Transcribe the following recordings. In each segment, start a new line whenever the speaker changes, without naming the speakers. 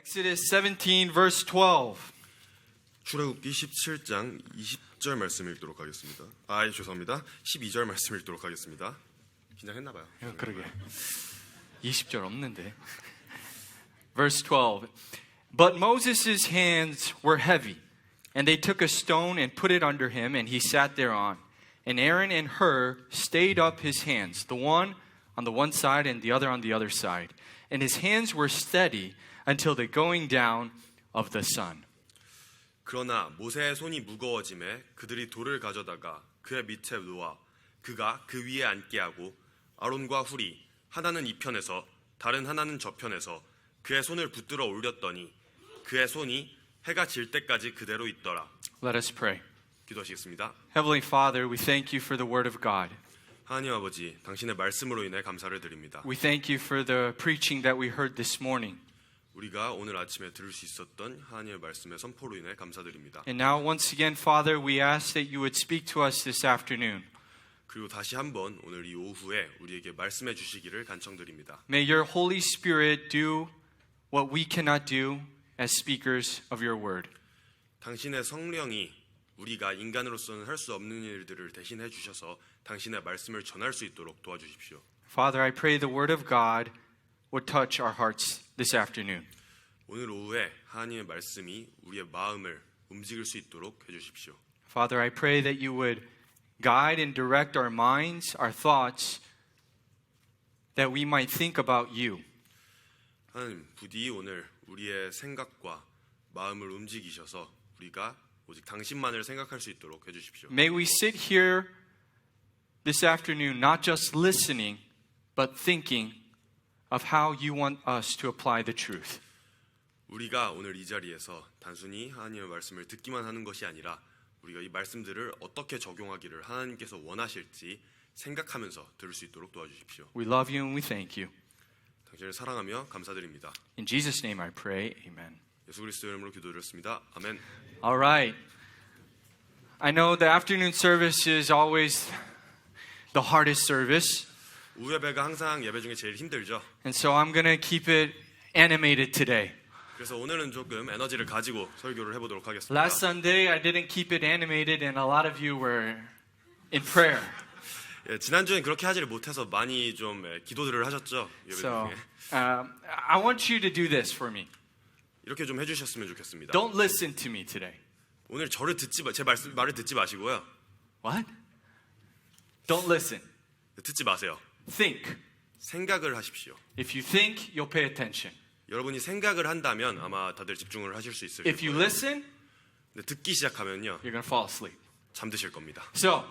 Exodus 17 verse 12.
출애굽기 17장 20절 말씀 읽도록 하겠습니다. 죄송합니다. 12절 말씀 읽도록 하겠습니다. 긴장했나 봐요.
그러게. 20절 없는데. Verse 12. But Moses' hands were heavy, and they took a stone and put it under him, and he sat thereon. And Aaron and Hur stayed up his hands, the one on the one side and the other on the other side. And his hands were steady until the going down of the sun.
그러나 모세의 손이 무거워짐에 그들이 돌을 가져다가 그의 밑에 놓아 그가 그 위에 앉게 하고 아론과 훌이 하나는 이 편에서 다른 하나는 저 편에서 그의 손을 붙들어 올렸더니 그의 손이 해가 질 때까지 그대로 있더라.
Let us pray.
기도하시겠습니다.
Heavenly Father, we thank you for the word of God.
하나님 아버지, 당신의 말씀으로 인해 감사를 드립니다.
We thank you for the preaching that we heard this morning.
우리가 오늘 아침에 들을 수 있었던 하나님의 말씀의 선포로 인해 감사드립니다.
And now once again, Father, we ask that you would speak to us this afternoon.
그리고 다시 한번 오늘 이 오후에 우리에게 말씀해 주시기를 간청드립니다.
May your Holy Spirit do what we cannot do as speakers of your word.
당신의 성령이 우리가 인간으로서는 할 수 없는 일들을 대신해 주셔서 당신의 말씀을 전할 수 있도록 도와주십시오.
Father, I pray the word of God would touch our hearts this afternoon.
오늘 오후에 하나님의 말씀이 우리의 마음을 움직일 수 있도록 해주십시오.
Father, I pray that you would guide and direct our minds, our thoughts, that we might think about you.
하나님, 부디 오늘 우리의 생각과 마음을 움직이셔서 우리가 오직 당신만을 생각할 수 있도록 해주십시오.
May we sit here this afternoon not just listening, but thinking of how you want us to apply the truth.
우리가 오늘 이 자리에서 단순히 하나님의 말씀을 듣기만 하는 것이 아니라 우리가 이 말씀들을 어떻게 적용하기를 하나님께서 원하실지 생각하면서 들을 수 있도록 도와주십시오.
We love you and we thank you.
당신을 사랑하며 감사드립니다.
In Jesus' name I pray, amen.
예수 그리스도 이름으로 기도드렸습니다. 아멘.
All right. I know the afternoon service is always the hardest service.
오후 예배가 항상 예배 중에 제일 힘들죠.
And so I'm going to keep it animated today.
그래서 오늘은 조금 에너지를 가지고 설교를 해보도록 하겠습니다.
Last Sunday I didn't keep it animated and a lot of you were in prayer.
지난주엔 그렇게 하지를 못해서 많이 좀 기도들을 하셨죠. 예배
So
중에.
I want you to do this for me.
이렇게 좀 해주셨으면 좋겠습니다.
Don't listen to me today.
오늘 저를 제 말을 듣지 마시고요.
What? Don't listen.
듣지 마세요.
Think.
생각을 하십시오.
If you think, you'll pay attention.
여러분이 생각을 한다면 아마 다들 집중을 하실 수 있을
If you
거예요.
listen,
근데 듣기 시작하면요.
you're going to fall asleep.
잠드실 겁니다.
So,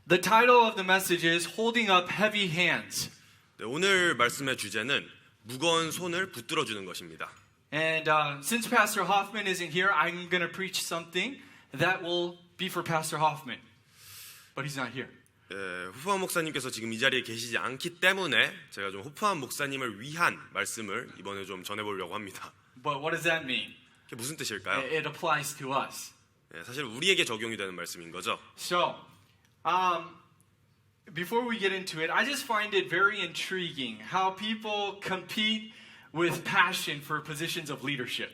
the title of the message is Holding Up Heavy Hands.
네, 오늘 말씀의 주제는 무거운 손을 붙들어 주는 것입니다.
And since Pastor Hoffman isn't here, I'm going to preach something that will be for Pastor Hoffman. But he's not here.
호프한 목사님께서 지금 이 자리에 계시지 않기 때문에 제가 좀 호프한 목사님을 위한 말씀을 이번에 좀 전해보려고 합니다.
But what does that mean?
그게 무슨 뜻일까요?
It applies to us.
사실 우리에게 적용이 되는 말씀인 거죠.
So, before we get into it, I just find it very intriguing how people compete with passion for positions of leadership.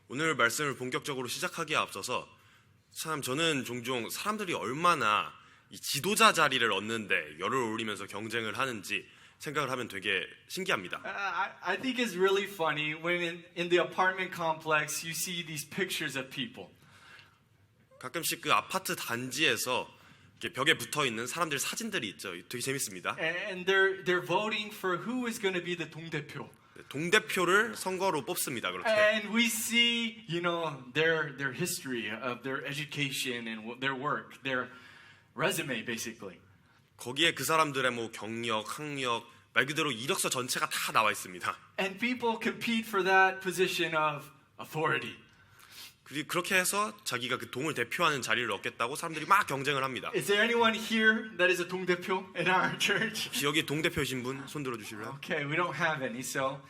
오늘 말씀을 본격적으로 시작하기에 앞서서 참 저는 종종 사람들이 얼마나 이 지도자 자리를 얻는데 열을 올리면서 경쟁을 하는지 생각을 하면 되게 신기합니다.
I think it's really funny when in the apartment complex you see these pictures of people.
가끔씩 그 아파트 단지에서 이렇게 벽에 붙어 있는 사람들 사진들이 있죠. 되게 재밌습니다.
And they're voting for who is going to be the 동대표.
동대표를 선거로 뽑습니다. 그렇게.
And we see, you know, their history of their education and their work, their resume basically.
거기에 그 사람들의 뭐 경력, 학력, 말 그대로 이력서 전체가 다 나와 있습니다.
And people compete for that position of authority.
그리고 그렇게 해서 자기가 그 동을 대표하는 자리를 얻겠다고 사람들이 막 경쟁을 합니다.
Is there anyone here that is a 동대표 in our church?
혹시 여기 동대표이신 분 손 들어 주실래요?
Okay, we don't have any. So,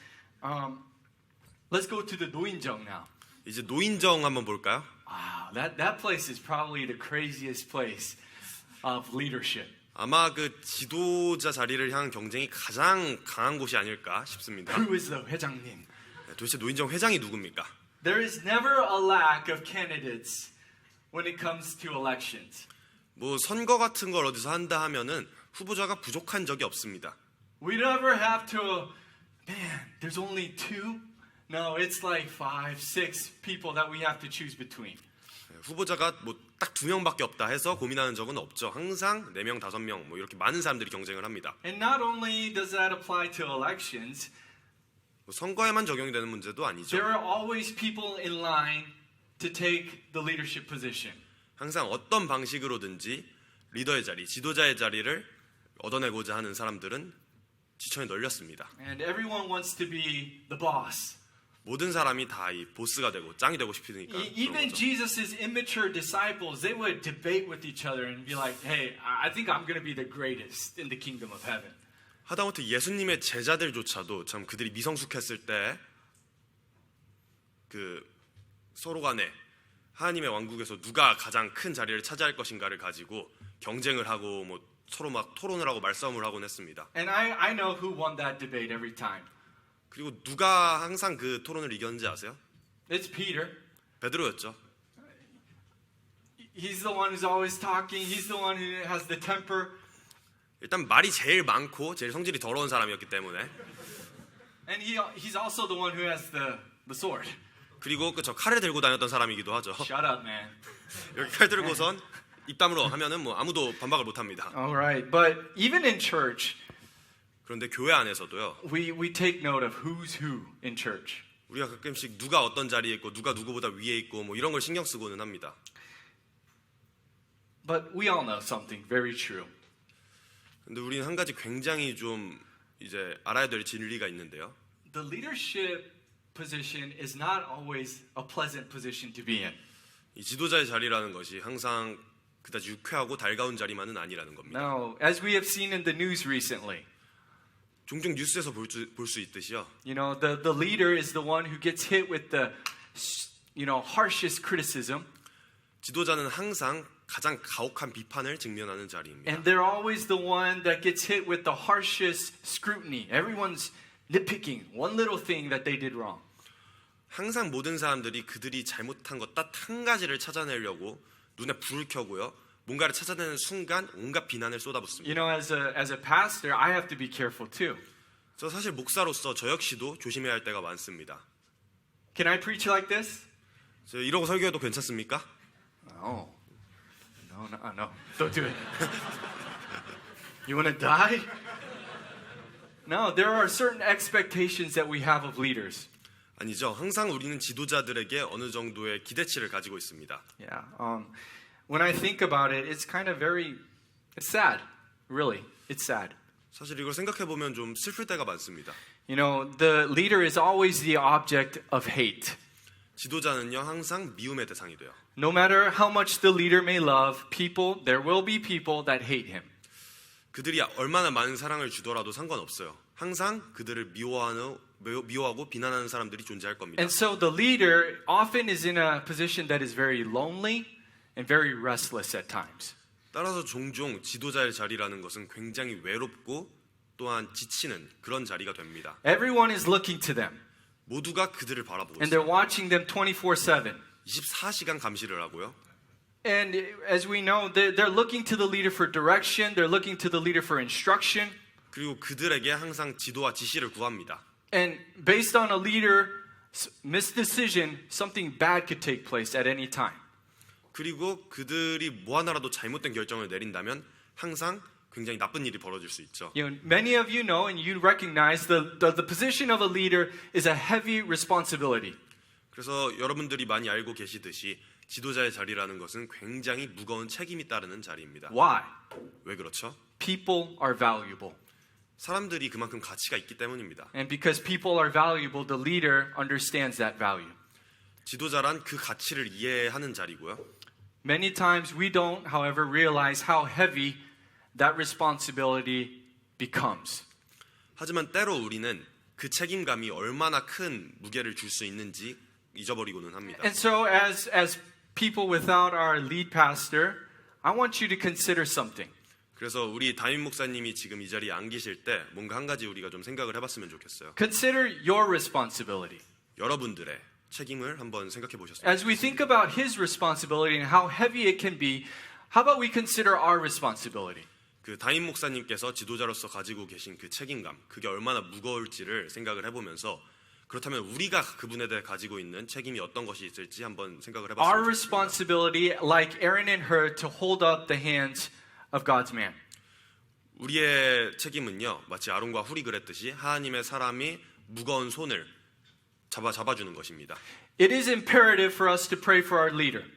let's go to the 노인정 now.
이제 노인정 한번 볼까요?
Wow, that place is probably the craziest place of leadership.
아마 그 지도자 자리를 향한 경쟁이 가장 강한 곳이 아닐까 싶습니다.
Who is the 회장님?
도대체 노인정 회장이 누굽니까?
There is never a lack of candidates when it comes to elections.
뭐 선거 같은 걸 어디서 한다 하면은 후보자가 부족한 적이 없습니다.
We never have to, man, there's only two? No, it's like 5, 6 people that we have to choose between.
후보자가 뭐 딱 2명밖에 없다 해서 고민하는 적은 없죠. 항상 4명, 5명 뭐 이렇게 많은 사람들이 경쟁을 합니다.
And not only does that apply to elections,
뭐 선거에만 적용이 되는 문제도 아니죠.
there are always people in line to take the leadership position.
항상 어떤 방식으로든지 리더의 자리, 지도자의 자리를 얻어내고자 하는 사람들은 지천에 널렸습니다.
And everyone wants to be the boss.
모든 사람이 다 이 보스가 되고 짱이 되고 싶으니까
Even
그런 거죠.
Jesus' immature disciples, they would debate with each other and be like, hey, I think I'm going to be the greatest in the kingdom of heaven.
하다못해 예수님의 제자들조차도 참 그들이 미성숙했을 때 그 서로 간에 하나님의 왕국에서 누가 가장 큰 자리를 차지할 것인가를 가지고 경쟁을 하고 뭐 서로 막 토론을 하고 말싸움을 하곤 했습니다.
And I know who won that debate every time.
그리고 누가 항상 그 토론을 이겼는지 아세요?
It's Peter.
베드로였죠.
He's the one who's always talking. He's the one who has the temper.
일단 말이 제일 많고 제일 성질이 더러운 사람이었기 때문에
And he's also the one who has the sword.
그리고 그 저 칼을 들고 다녔던 사람이기도 하죠.
Shut up, man.
여기 칼 들고선 입 다물어 하면은 뭐 아무도 반박을 못 합니다.
All right. But even in church,
그런데 교회 안에서도요.
we take note of who's who in church.
우리가 가끔씩 누가 어떤 자리에 있고 누가 누구보다 위에 있고 뭐 이런 걸 신경 쓰고는 합니다.
But we all know something very true.
근데 우리는 한 가지 굉장히 좀 이제 알아야 될 진리가 있는데요.
The leadership position is not always a pleasant position to be in.
이 지도자의 자리라는 것이 항상 그다지 유쾌하고 달가운 자리만은 아니라는 겁니다.
No, as we have seen in the news recently,
종종 뉴스에서 볼 수 있듯이요.
you know, the leader is the one who gets hit with the, harshest criticism,
지도자는 항상 가장 가혹한 비판을 직면하는 자리입니다.
and they're always the one that gets hit with the harshest scrutiny. Everyone's nitpicking one little thing that they did wrong.
항상 모든 사람들이 그들이 잘못한 것 딱 한 가지를 찾아내려고 눈에 불을 켜고요. 뭔가를 찾아내는 순간 온갖 비난을 쏟아붓습니다.
You know, as a pastor, I have to be careful too.
저 사실 목사로서 저 역시도 조심해야 할 때가 많습니다.
Can I preach like this?
저 이러고 설교해도 괜찮습니까?
No. No. Don't do it. You want to die? No, there are certain expectations that we have of leaders.
아니죠. 항상 우리는 지도자들에게 어느 정도의 기대치를 가지고 있습니다.
Yeah. When I think about it, it's kind of it's sad. Really, it's sad.
사실 이걸 생각해 보면 좀 슬플 때가 많습니다.
You know, the leader is always the object of hate.
지도자는요 항상 미움의 대상이 돼요.
No matter how much the leader may love people, there will be people that hate him.
그들이 얼마나 많은 사랑을 주더라도 상관없어요. 항상 그들을 미워하고 비난하는 사람들이 존재할 겁니다.
And so the leader often is in a position that is very lonely and very restless at times.
따라서 종종 지도자의 자리라는 것은 굉장히 외롭고 또한 지치는 그런 자리가 됩니다.
Everyone is looking to them,
모두가 그들을 바라보고
and they're
있어요.
watching them 24/7.
24시간 감시를 하고요.
And as we know, they're looking to the leader for direction. They're looking to the leader for instruction.
그리고 그들에게 항상 지도와 지시를 구합니다.
And based on a leader's misdecision, something bad could take place at any time.
그리고 그들이 뭐 하나라도 잘못된 결정을 내린다면 항상 굉장히 나쁜 일이 벌어질 수 있죠.
You know, many of you know and you recognize the position of a leader is a heavy responsibility.
그래서 여러분들이 많이 알고 계시듯이 지도자의 자리라는 것은 굉장히 무거운 책임이 따르는 자리입니다.
Why?
왜 그렇죠?
People are valuable.
사람들이 그만큼 가치가 있기 때문입니다.
And because people are valuable, the leader understands that value.
지도자란 그 가치를 이해하는 자리고요.
Many times we don't, however, realize how heavy that responsibility becomes.
하지만 때로 우리는 그 책임감이 얼마나 큰 무게를 줄 수 있는지 잊어버리고는 합니다.
And so as people without our lead pastor, I want you to consider something.
그래서 우리 담임 목사님이 지금 이 자리에 안 계실 때 뭔가 한 가지 우리가 좀 생각을 해봤으면 좋겠어요.
Consider your responsibility.
여러분들의 책임을 한번 생각해 보셨습니다.
As we think about his responsibility and how heavy it can be, how about we consider our responsibility?
그 담임 목사님께서 지도자로서 가지고 계신 그 책임감, 그게 얼마나 무거울지를 생각을 해보면서 그렇다면 우리가 그분에 대해 가지고 있는 책임이 어떤 것이 있을지 한번 생각을
Our
해봤습니다.
responsibility, like Aaron and Hur, to hold up the hands of God's man.
우리의 책임은요, 마치 아론과 훌이 그랬듯이 하나님의 사람이 무거운 손을 잡아주는 것입니다.
It is imperative for us to pray for our leader.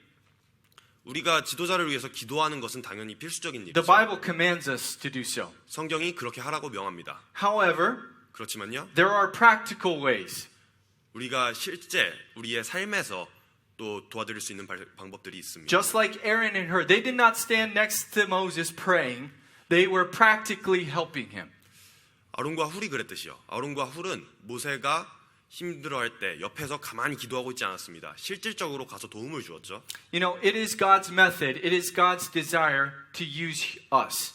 우리가 지도자를 위해서 기도하는 것은 당연히 필수적인
The
일이죠.
Bible commands us to do so.
성경이 그렇게 하라고 명합니다.
However,
그렇지만요,
there are practical ways.
우리가 실제 우리의 삶에서 또 도와드릴 수 있는 방법들이 있습니다.
Just like Aaron and Hur, they did not stand next to Moses praying. They were practically helping him.
아론과 훌이 그랬듯이요. 아론과 훌은 모세가 힘들어할 때 옆에서 가만히 기도하고 있지 않았습니다. 실질적으로 가서 도움을 주었죠.
You know, it is God's method. It is God's desire to use us.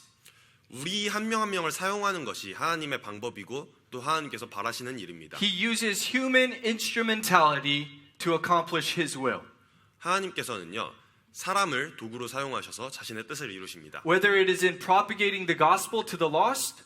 우리 한 명 한 명을 사용하는 것이 하나님의 방법이고 또 하나님께서 바라시는 일입니다.
He uses human instrumentality to accomplish his will.
하나님께서는요, 사람을 도구로 사용하셔서 자신의 뜻을 이루십니다.
Whether it is in propagating the gospel to the lost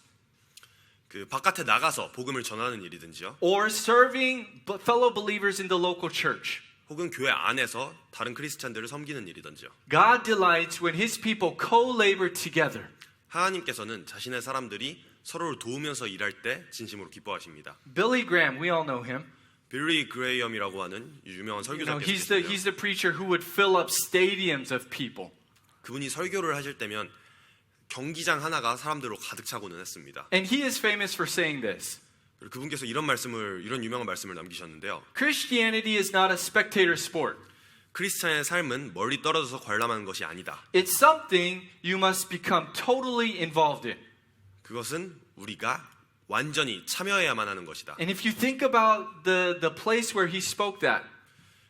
그 바깥에 나가서 복음을 전하는 일이든지요,
or serving fellow believers in the local church.
혹은 교회 안에서 다른 크리스찬들을 섬기는 일이든지요.
God delights when his people co-labor together.
하나님께서는 자신의 사람들이 서로를 도우면서 일할 때 진심으로 기뻐하십니다.
Billy Graham, we all know him.
빌리 그레이엄이라고 하는 유명한
You know,
설교자께서
he's the preacher who would fill up stadiums of people.
그분이 설교를 하실 때면 경기장 하나가 사람들로 가득 차고는 했습니다.
And he is famous for saying this.
그리고 그분께서 이런 유명한 말씀을 남기셨는데요.
Christianity is not a spectator sport.
크리스찬의 삶은 멀리 떨어져서 관람하는 것이 아니다.
It's something you must become totally involved in.
그것은 우리가 완전히 참여해야만 하는 것이다.
And if you think about the place where he spoke that,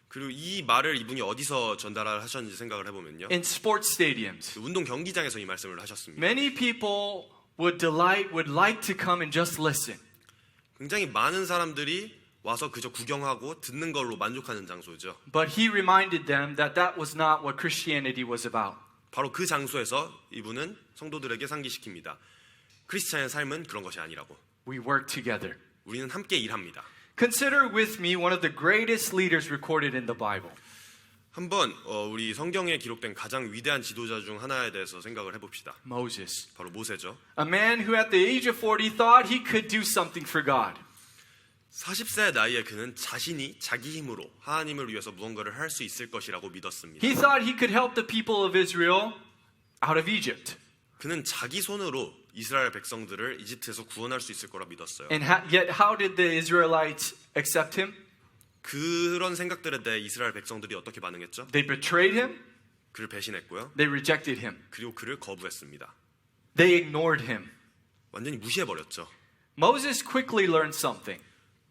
그리고 이 말을 이분이 어디서 전달하셨는지 생각을 해보면요.
in sports stadiums,
운동 경기장에서 이 말씀을 하셨습니다.
many people would like to come and just listen.
굉장히 많은 사람들이 와서 그저 구경하고 듣는 걸로 만족하는 장소죠.
But he reminded them that that was not what Christianity was about.
바로 그 장소에서 이분은 성도들에게 상기시킵니다. 크리스찬의 삶은 그런 것이 아니라고.
We work together.
우리는 함께 일합니다.
Consider with me one of the greatest leaders recorded in the Bible.
한번 우리 성경에 기록된 가장 위대한 지도자 중 하나에 대해서 생각을 해봅시다.
Moses.
바로 모세죠.
A man who at the age of 40 thought he could do something for God.
40세 나이에 그는 자신이 자기 힘으로 하나님을 위해서 무언가를 할 수 있을 것이라고 믿었습니다.
He thought he could help the people of Israel out of Egypt.
그는 자기 손으로 이스라엘 백성들을 이집트에서 구원할 수 있을 거라 믿었어요.
And yet how did the Israelites accept him?
그런 생각들에 대해 이스라엘 백성들이 어떻게 반응했죠?
They betrayed him.
그를 배신했고요.
They rejected him.
그리고 그를 거부했습니다.
They ignored him.
완전히 무시해버렸죠.
Moses quickly learned something.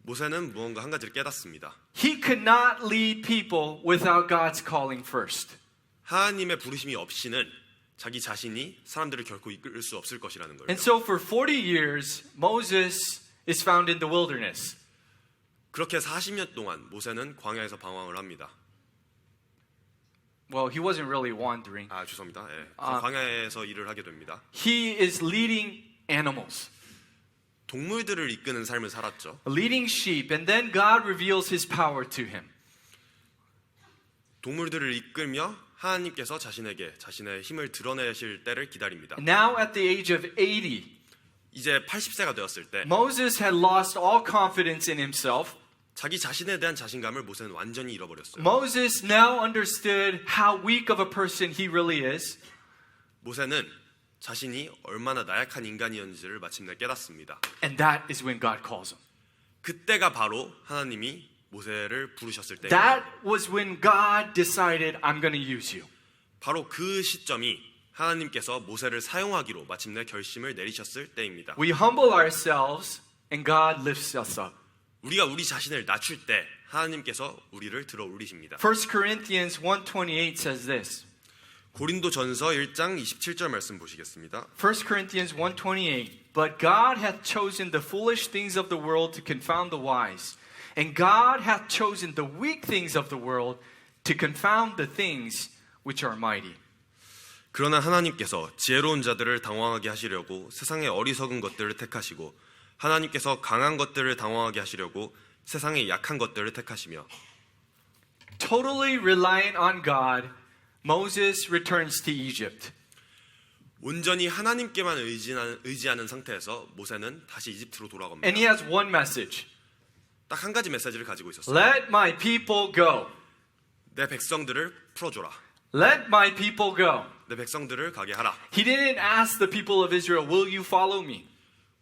모세는 무언가 한 가지를 깨닫습니다.
He could not lead people without God's calling first.
하나님의 부르심이 없이는 자기 자신이 사람들을 결코 이끌 수 없을 것이라는 거예요.
And so for 40 years, Moses is found in the wilderness.
그렇게 40년 동안 모세는 광야에서 방황을 합니다.
Well, he wasn't really wandering.
죄송합니다. 예. 광야에서 일을 하게 됩니다.
He is leading animals,
동물들을 이끄는 삶을 살았죠.
leading sheep, and then God reveals his power to him.
동물들을 이끌며 하나님께서 자신에게 자신의 힘을 드러내실 때를 기다립니다.
Now at the age of 80,
이제 80세가 되었을 때
Moses had lost all confidence in himself.
자기 자신에 대한 자신감을 모세는 완전히 잃어버렸어요.
Moses now understood how weak of a person he really is.
모세는 자신이 얼마나 나약한 인간이었는지를 마침내 깨닫습니다.
And that is when God calls him.
그때가 바로 하나님이 모세를 부르셨을 때입니다.
That was when God decided, I'm going to use you.
바로 그 시점이 하나님께서 모세를 사용하기로 마침내 결심을 내리셨을 때입니다.
We humble ourselves and God lifts us up.
우리가 우리 자신을 낮출 때 하나님께서 우리를 들어 올리십니다.
1 Corinthians 1:28 says this.
고린도전서 1장 27절 말씀 보시겠습니다.
1 Corinthians 1:28 But God hath chosen the foolish things of the world to confound the wise, And God hath chosen the weak things of the world to confound the things which are mighty.
그러나 하나님께서 지혜로운 자들을 당황하게 하시려고 세상의 어리석은 것들을 택하시고 하나님께서 강한 것들을 당황하게 하시려고 세상의 약한 것들을 택하시며
Totally reliant on God, Moses returns to Egypt.
온전히 하나님께만 의지하는 상태에서 모세는 다시 이집트로 돌아갑니다.
And he has one message.
딱 한 가지 메시지를 가지고 있었어요.
Let my people go.
내 백성들을 풀어줘라.
Let my people go.
내 백성들을 가게 하라.
He didn't ask the people of Israel, will you follow me?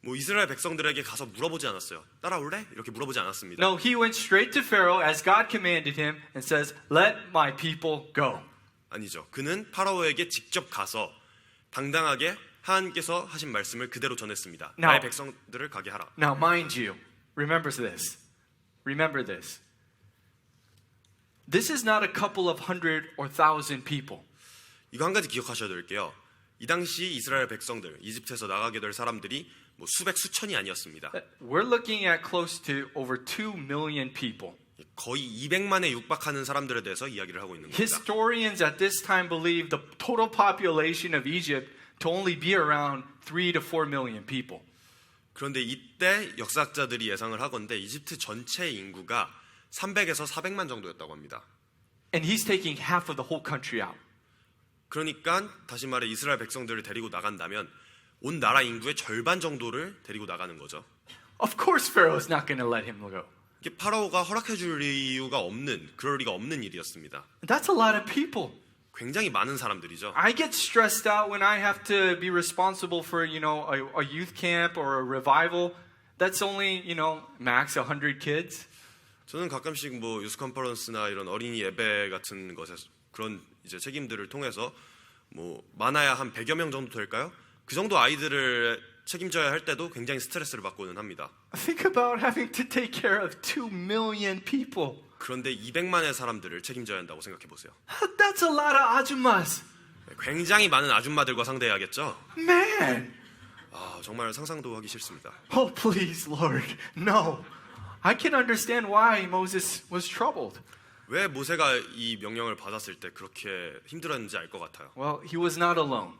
뭐 이스라엘 백성들에게 가서 물어보지 않았어요. 따라올래? 이렇게 물어보지 않았습니다.
No, he went straight to Pharaoh as God commanded him and says, let my people go.
아니죠. 그는 파라오에게 직접 가서 당당하게 하나님께서 하신 말씀을 그대로 전했습니다.
Now-
나의 백성들을 가게 하라.
Now, mind you, remember this. Remember this. This is not a couple of 100 or 1,000 people.
이거 한 가지 기억하셔야 될 게요. 이 당시 이스라엘 백성들, 이집트에서 나가게 될 사람들이 뭐 수백 수천이 아니었습니다.
We're looking at close to over 2 million people.
거의 200만에 육박하는 사람들에 대해서 이야기를 하고 있는 겁니다.
Historians at this time believe the total population of Egypt to only be around 3 to 4 million people.
그런데 이때 역사학자들이 예상을 하건대 이집트 전체 인구가 300에서 400만 정도였다고 합니다.
And he's taking half of the whole country out.
그러니까 다시 말해 이스라엘 백성들을 데리고 나간다면 온 나라 인구의 절반 정도를 데리고 나가는 거죠.
Of course Pharaoh is not going to let him go.
이게 파라오가 허락해 줄 이유가 없는, 그럴 리가 없는 일이었습니다.
That's a lot of people.
굉장히 많은 사람들이죠.
I get stressed out when I have to be responsible for, a youth camp or a revival. That's only, max 100 kids.
저는 가끔씩 뭐 유스 컨퍼런스나 이런 어린이 예배 같은 것에서 그런 이제 책임들을 통해서 뭐 많아야 한 100여 명 정도 될까요? 그 정도 아이들을 책임져야 할 때도 굉장히 스트레스를 받고는 합니다.
Think about having to take care of 2 million people.
그런데 200만의 사람들을 책임져야 한다고 생각해 보세요.
That's a lot of ajumas.
굉장히 많은 아줌마들과 상대해야겠죠?
Man.
아, 정말 상상도 하기 싫습니다.
Oh, please, Lord. No. I can understand why Moses was troubled.
왜 모세가 이 명령을 받았을 때 그렇게 힘들었는지 알 것 같아요.
Well, he was not alone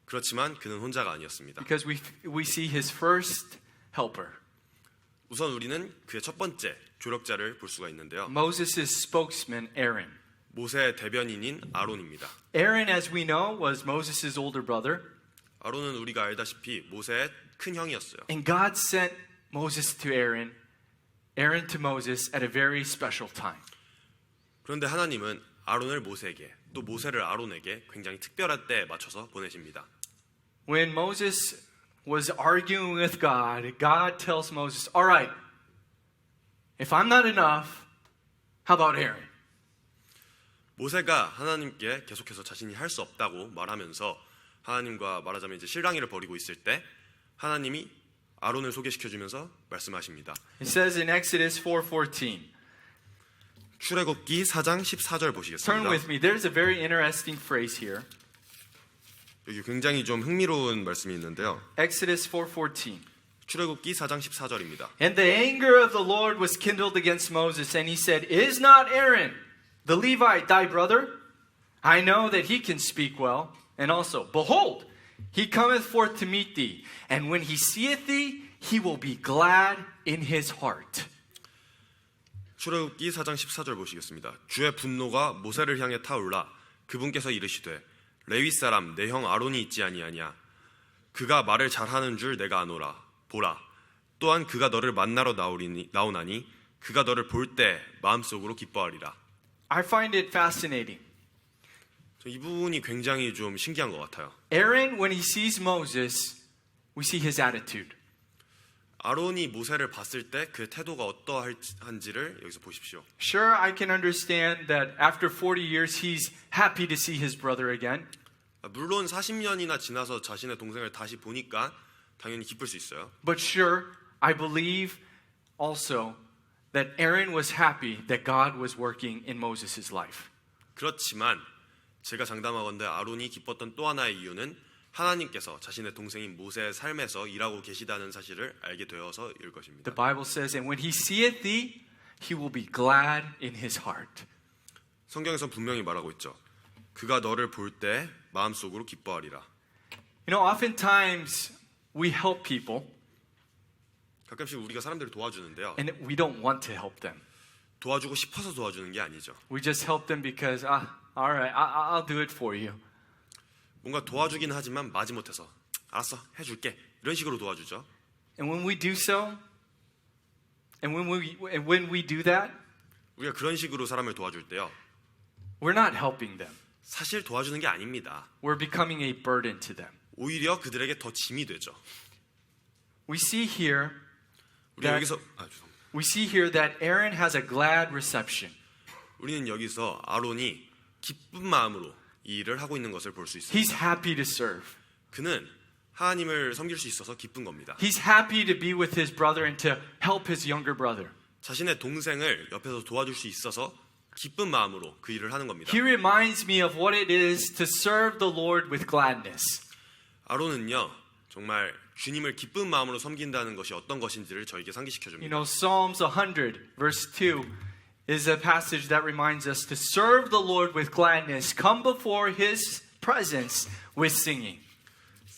그렇지만 그는 혼자가 아니었습니다.
because we see his first helper.
우선 우리는 그의 첫 번째 조력자를 볼 수가 있는데요.
Moses' spokesman, Aaron.
모세의 대변인인 아론입니다.
Aaron, as we know, was Moses' older brother.
아론은 우리가 알다시피 모세의 큰 형이었어요.
And God sent Moses to Aaron, Aaron to Moses at a very special time.
그런데 하나님은 아론을 모세에게 또 모세를 아론에게 굉장히 특별한 때에 맞춰서 보내십니다.
When Moses was arguing with God, God tells Moses, all right, if I'm not enough, how about Aaron?
모세가 하나님께 계속해서 자신이 할 수 없다고 말하면서 하나님과 말하자면 이제 실랑이를 벌이고 있을 때 하나님이 아론을 소개시켜주면서 말씀하십니다.
It says in Exodus 4:14.
출애굽기 4장 14절
Turn
보시겠습니다.
with me. There's a very interesting phrase here.
여기 굉장히 좀 흥미로운 말씀이 있는데요.
Exodus 4:14.
출애굽기 4장 14절입니다.
And the anger of the Lord was kindled against Moses, and he said, Is not Aaron, the Levite, thy brother? I know that he can speak well. And also, behold, he cometh forth to meet thee, and when he seeth thee, he will be glad in his heart.
출애굽기 4장 14절 보시겠습니다. 주의 분노가 모세를 향해 타올라 그분께서 이르시되 레위 사람 내 형 아론이 있지 아니하냐 그가 말을 잘하는 줄 내가 아노라 보라 또한 그가 너를 만나러 나오나니 그가 너를 볼 때 마음속으로 기뻐하리라.
I find it fascinating.
이 부분이 굉장히 좀 신기한 것 같아요.
Aaron, when he sees Moses, we see his attitude.
아론이 모세를 봤을 때 그 태도가 어떠한지를 여기서 보십시오.
Sure, I can understand that after 40 years, he's happy to see his brother again.
물론 40년이나 지나서 자신의 동생을 다시 보니까 당연히 기쁠 수 있어요.
But sure, I believe also that Aaron was happy that God was working in Moses' life.
그렇지만 제가 장담하건대 아론이 기뻤던 또 하나의 이유는 하나님께서 자신의 동생인 모세의 삶에서 일하고 계시다는 사실을 알게 되어서일 것입니다.
The Bible says, and when he seeth thee, he will be glad in his heart.
성경에서 분명히 말하고 있죠. 그가 너를 볼 때 마음속으로 기뻐하리라.
You know, oftentimes we help people
가끔씩 우리가 사람들을 도와주는데요.
and we don't want to help them.
도와주고 싶어서 도와주는 게 아니죠.
We just help them because, all right, I'll do it for you.
뭔가 도와주긴 하지만 마지못해서 알았어, 해줄게. 이런 식으로 도와주죠.
And when we do so, and when we do that,
우리가 그런 식으로 사람을 도와줄 때요.
we're not helping them.
사실 도와주는 게 아닙니다.
We're becoming a burden to them.
오히려 그들에게 더 짐이 되죠.
We see here
우리
that-
여기서 죄송합니다.
We see here that Aaron has a glad reception.
우리는 여기서 아론이 기쁜 마음으로 이 일을 하고 있는 것을 볼 수 있습니다.
He's happy to serve.
그는 하나님을 섬길 수 있어서 기쁜 겁니다.
He's happy to be with his brother and to help his younger brother.
자신의 동생을 옆에서 도와줄 수 있어서 기쁜 마음으로 그 일을 하는 겁니다.
He reminds me of what it is to serve the Lord with gladness.
아론은요, 정말 주님을 기쁜 마음으로 섬긴다는 것이 어떤 것인지를 저에게 상기시켜
You
줍니다.
know, Psalms 100, verse 2 is a passage that reminds us to serve the Lord with gladness, come before his presence with singing.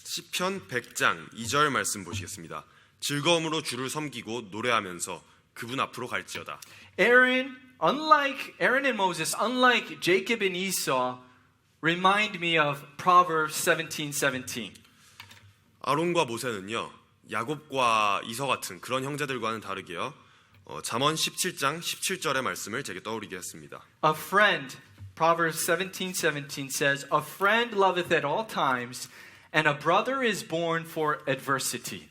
시편 100장 2절 말씀 보시겠습니다. 즐거움으로 주를 섬기고 노래하면서 그분 앞으로 갈지어다.
Aaron and Moses, unlike Jacob and Esau, remind me of Proverbs 17:17.
아론과 모세는요, 야곱과 이서 같은 그런 형제들과는 다르게요, 잠언 17장 17절의 말씀을 제게 떠오르게 했습니다.
A friend, Proverbs 17:17 says, "A friend loveth at all times, and a brother is born for adversity."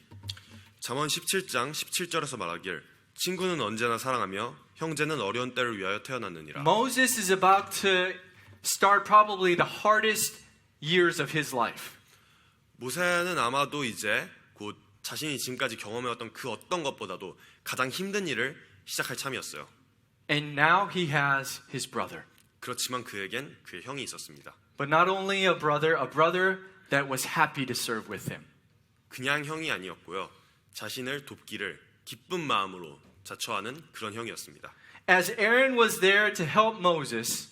잠언 17장 17절에서 말하길 친구는 언제나 사랑하며 형제는 어려운 때를 위하여 태어났느니라.
Moses is about to start probably the hardest years of his life.
모세는 아마도 이제 곧 자신이 지금까지 경험해왔던 그 어떤 것보다도 가장 힘든 일을 시작할 참이었어요.
And now he has his brother.
그렇지만 그에겐 그의 형이 있었습니다.
But not only a brother that was happy to serve with him.
그냥 형이 아니었고요. 자신을 돕기를 기쁜 마음으로 자처하는 그런 형이었습니다.
As Aaron was there to help Moses,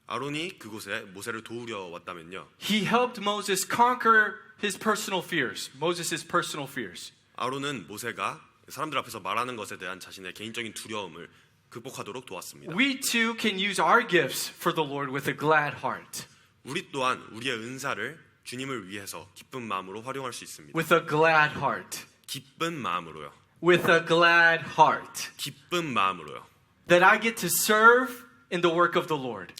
아론이 그곳에 모세를 도우려 왔다면요.
he helped Moses conquer his personal fears, Moses' personal fears.
아론은 모세가 사람들 앞에서 말하는 것에 대한 자신의 개인적인 두려움을 극복하도록 도왔습니다.
We too can use our gifts for the Lord with a glad heart.
우리 또한 우리의 은사를 주님을 위해서 기쁜 마음으로 활용할 수 있습니다.
With a glad heart.
기쁜 마음으로요.
With a glad heart.
기쁜 마음으로요.
That I get to serve in the work of the Lord.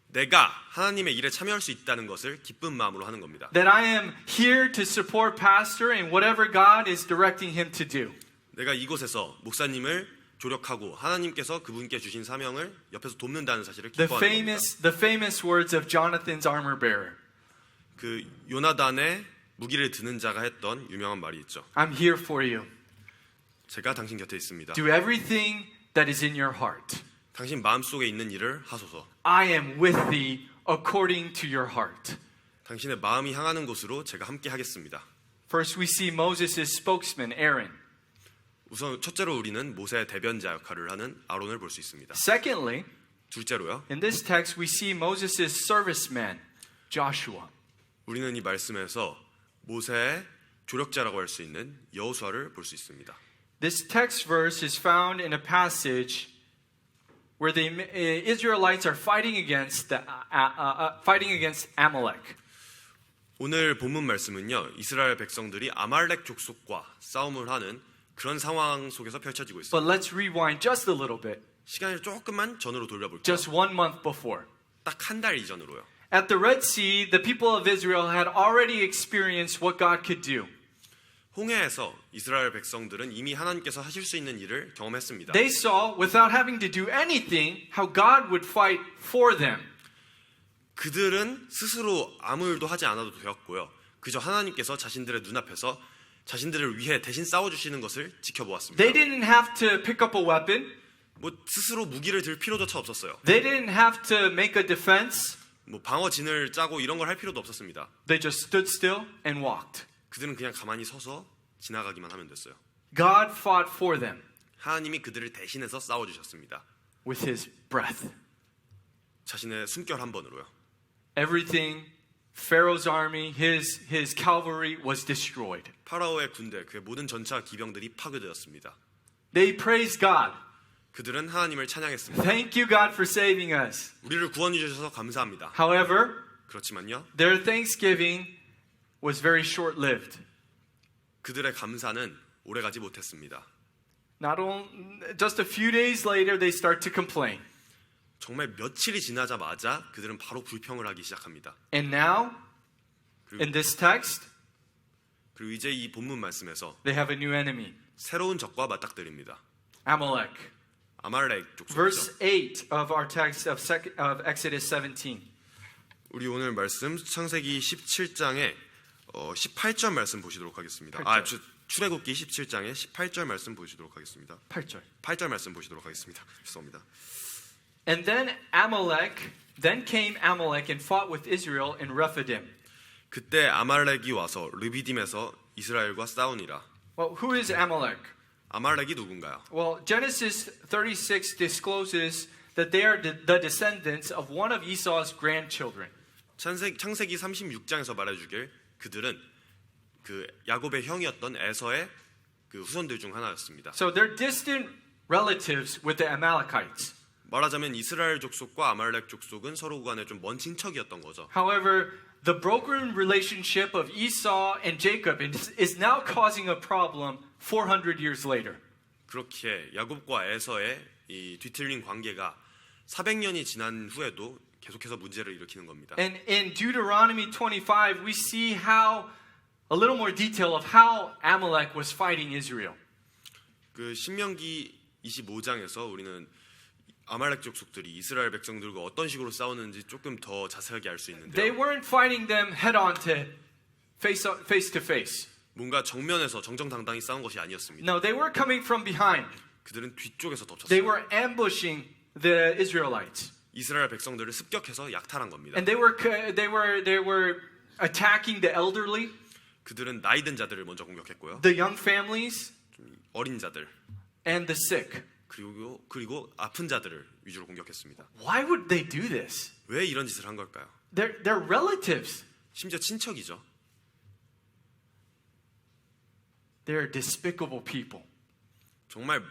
내가 하나님의 일에 참여할 수 있다는 것을 기쁜 마음으로 하는 겁니다.
That I am here to support pastor in whatever God is directing him to do.
내가 이곳에서 목사님을 조력하고 하나님께서 그분께 주신 사명을 옆에서 돕는다는 사실을
The
기뻐하는 겁니다.
famous words of Jonathan's armor bearer.
그 요나단의 무기를 드는 자가 했던 유명한 말이 있죠.
I'm here for you.
제가 당신 곁에 있습니다.
Do everything that is in your heart.
당신 마음속에 있는 일을 하소서.
I am with thee according to your heart.
당신의 마음이 향하는 곳으로 제가 함께 하겠습니다.
First we see Moses' spokesman, Aaron.
우선 첫째로 우리는 모세의 대변자 역할을 하는 아론을 볼 수 있습니다.
Secondly,
둘째로요.
in this text we see Moses' serviceman, Joshua.
우리는 이 말씀에서 모세의 조력자라고 할 수 있는 여호수아를 볼 수 있습니다.
This text verse is found in a passage where the Israelites are fighting against Amalek.
오늘 본문 말씀은요. 이스라엘 백성들이 아말렉 족속과 싸움을 하는 그런 상황 속에서 펼쳐지고 있습니다.
But let's rewind just a little bit,
시간을 조금만 전으로 돌려볼게요.
just 1 month before.
딱 한 달 이전으로요.
At the Red Sea, the people of Israel had already experienced what God could do.
홍해에서 이스라엘 백성들은 이미 하나님께서 하실 수 있는 일을 경험했습니다.
They saw, without having to do anything, how God would fight for them.
그들은 스스로 아무 일도 하지 않아도 되었고요. 그저 하나님께서 자신들의 눈앞에서 자신들을 위해 대신 싸워주시는 것을 지켜보았습니다.
They didn't have to pick up a weapon.
뭐 스스로 무기를 들 필요조차 없었어요.
They didn't have to make a defense.
뭐 방어진을 짜고 이런 걸 할 필요도 없었습니다.
They just stood still and walked.
그들은 그냥 가만히 서서 지나가기만 하면 됐어요.
God fought for them.
하나님이 그들을 대신해서 싸워주셨습니다.
with his breath.
자신의 숨결 한 번으로요.
Everything, Pharaoh's army, his cavalry was destroyed.
파라오의 군대, 그의 모든 전차 기병들이 파괴되었습니다.
They praised God.
그들은 하나님을 찬양했습니다.
Thank you, God, for saving us.
우리를 구원해 주셔서 감사합니다.
However,
그렇지만요,
their thanksgiving was very short-lived.
그들의 감사는 오래가지 못했습니다.
Not only, just a few days later, they start to complain.
정말 며칠이 지나자마자 그들은 바로 불평을 하기 시작합니다.
And now, in this text,
그리고 이제 이 본문 말씀에서
they have a new enemy,
새로운 적과 맞닥뜨립니다.
Amalek.
아말렉 족속이죠.
Verse 8 of our text of Exodus 17.
우리 오늘 말씀 창세기 17장에 18절 말씀 보시도록 하겠습니다.
8절.
출애굽기 17장에 18절 말씀 보시도록 하겠습니다.
8절.
8절 말씀 보시도록 하겠습니다. 죄송합니다.
And then came Amalek and fought with Israel in Rephidim.
그때 아말렉이 와서 르비딤에서 이스라엘과 싸우니라.
Well, who is Amalek?
아말렉이 누군가요?
Well, Genesis 36 discloses that they are the descendants of one of Esau's grandchildren.
창세기 36장에서 말해주길 그들은 그 야곱의 형이었던 에서의 그 후손들 중 하나였습니다.
So they're distant relatives with the Amalekites.
말하자면 이스라엘 족속과 아말렉 족속은 서로 간에 좀 먼 친척이었던 거죠.
However, the broken relationship of Esau and Jacob is now causing a problem 400 years later.
그렇게 야곱과 에서의 이 뒤틀린 관계가 400년이 지난 후에도 계속해서 문제를 일으키는 겁니다.
And in Deuteronomy 25, we see how a little more detail of how Amalek was fighting Israel.
그 신명기 25장에서 우리는 아말렉 족속들이 이스라엘 백성들과 어떤 식으로 싸우는지 조금 더 자세하게 알 수
They
있는데요.
weren't fighting them head on to face to face.
뭔가 정면에서 정정당당히 싸운 것이 아니었습니다.
No, they were coming from behind.
그들은 뒤쪽에서
They
덮쳤습니다.
were ambushing the Israelites.
이스라엘 백성들을 습격해서 약탈한 겁니다.
And they were attacking the elderly,
그들은 나이든 자들을 먼저 공격했고요.
the young families,
어린 자들
and the sick.
그리고 아픈 자들을 위주로 공격했습니다.
Why would they do this?
왜 이런 짓을 한 걸까요?
They're relatives.
심지어 친척이죠.
They're despicable people.
정말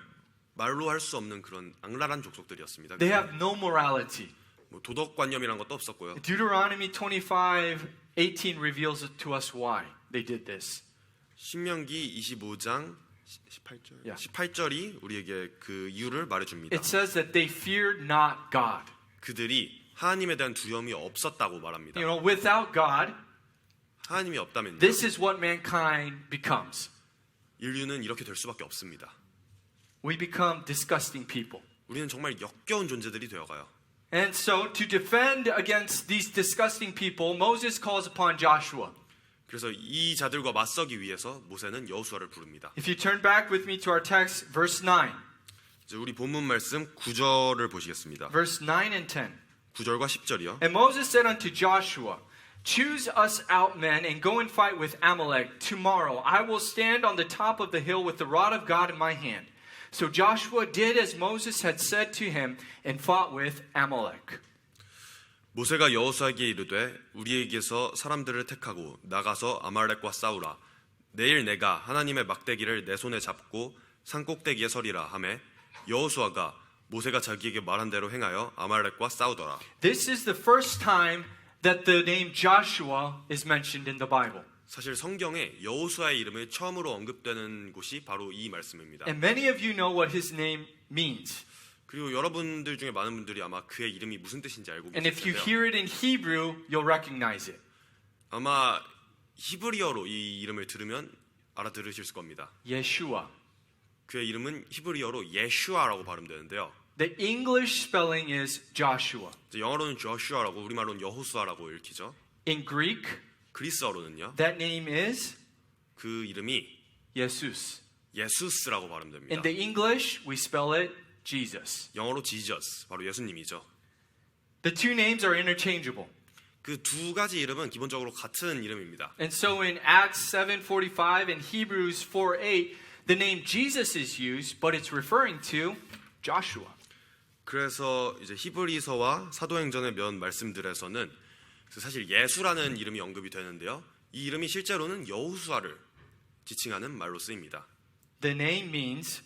말로 할 수 없는 그런 악랄한 족속들이었습니다.
They have no morality.
뭐 도덕관념이란 것도 없었고요.
Deuteronomy 25:18 reveals to us why they did this.
신명기 25장 18절.
Yeah.
18절이 우리에게 그 이유를 말해줍니다.
It says that they feared not God.
그들이 하나님에 대한 두려움이 없었다고 말합니다.
You know, without God,
하나님이 없다면요.
this is what mankind becomes.
인류는 이렇게 될 수밖에 없습니다.
We become disgusting people.
우리는 정말 역겨운 존재들이 되어가요.
And so, to defend against these disgusting people, Moses calls upon Joshua.
그래서 이 자들과 맞서기 위해서 모세는 여호수아를 부릅니다.
If you turn back with me to our text, verse 9.
이제 우리 본문 말씀 9절을 보시겠습니다.
Verse 9 and 10.
9절과 10절이요.
And Moses said unto Joshua, Choose us out men and go and fight with Amalek. Tomorrow I will stand on the top of the hill with the rod of God in my hand. So Joshua did as Moses had said to him and fought with Amalek.
모세가 여호수아에게 이르되 우리에게서 사람들을 택하고 나가서 아말렉과 싸우라. 내일 내가 하나님의 막대기를 내 손에 잡고 산 꼭대기에 서리라 하매 여호수아가 모세가 자기에게 말한 대로 행하여 아말렉과 싸우더라.
This is the first time that the name Joshua is mentioned in the Bible.
사실 성경에 여호수아의 이름이 처음으로 언급되는 곳이 바로 이 말씀입니다.
And many of you know what his name means.
그리고 여러분들 중에 많은 분들이 아마 그의 이름이 무슨 뜻인지 알고
And if
계실
you
텐데요.
hear it in Hebrew, you'll recognize it.
아마 히브리어로 이 이름을 들으면 알아들으실 겁니다.
Yeshua.
그의 이름은 히브리어로 예슈아라고 발음되는데요.
The English spelling is Joshua.
영어로는 조슈아라고 우리말로는 여호수아라고 읽히죠.
In Greek,
그리스어로는요.
that name is
그 이름이
Jesus.
예수스라고 발음됩니다.
In the English, we spell it Jesus.
영어로 지저스, 바로 예수님이죠.
The two names are interchangeable.
그 두 가지 이름은 기본적으로 같은 이름입니다.
And so in Acts 7:45 and Hebrews 4:8, the name Jesus is used, but it's referring to Joshua.
그래서 이제 히브리서와 사도행전의 몇 말씀들에서는 사실 예수라는 이름이 언급이 되는데요. 이 이름이 실제로는 여호수아를 지칭하는 말로 쓰입니다.
The name means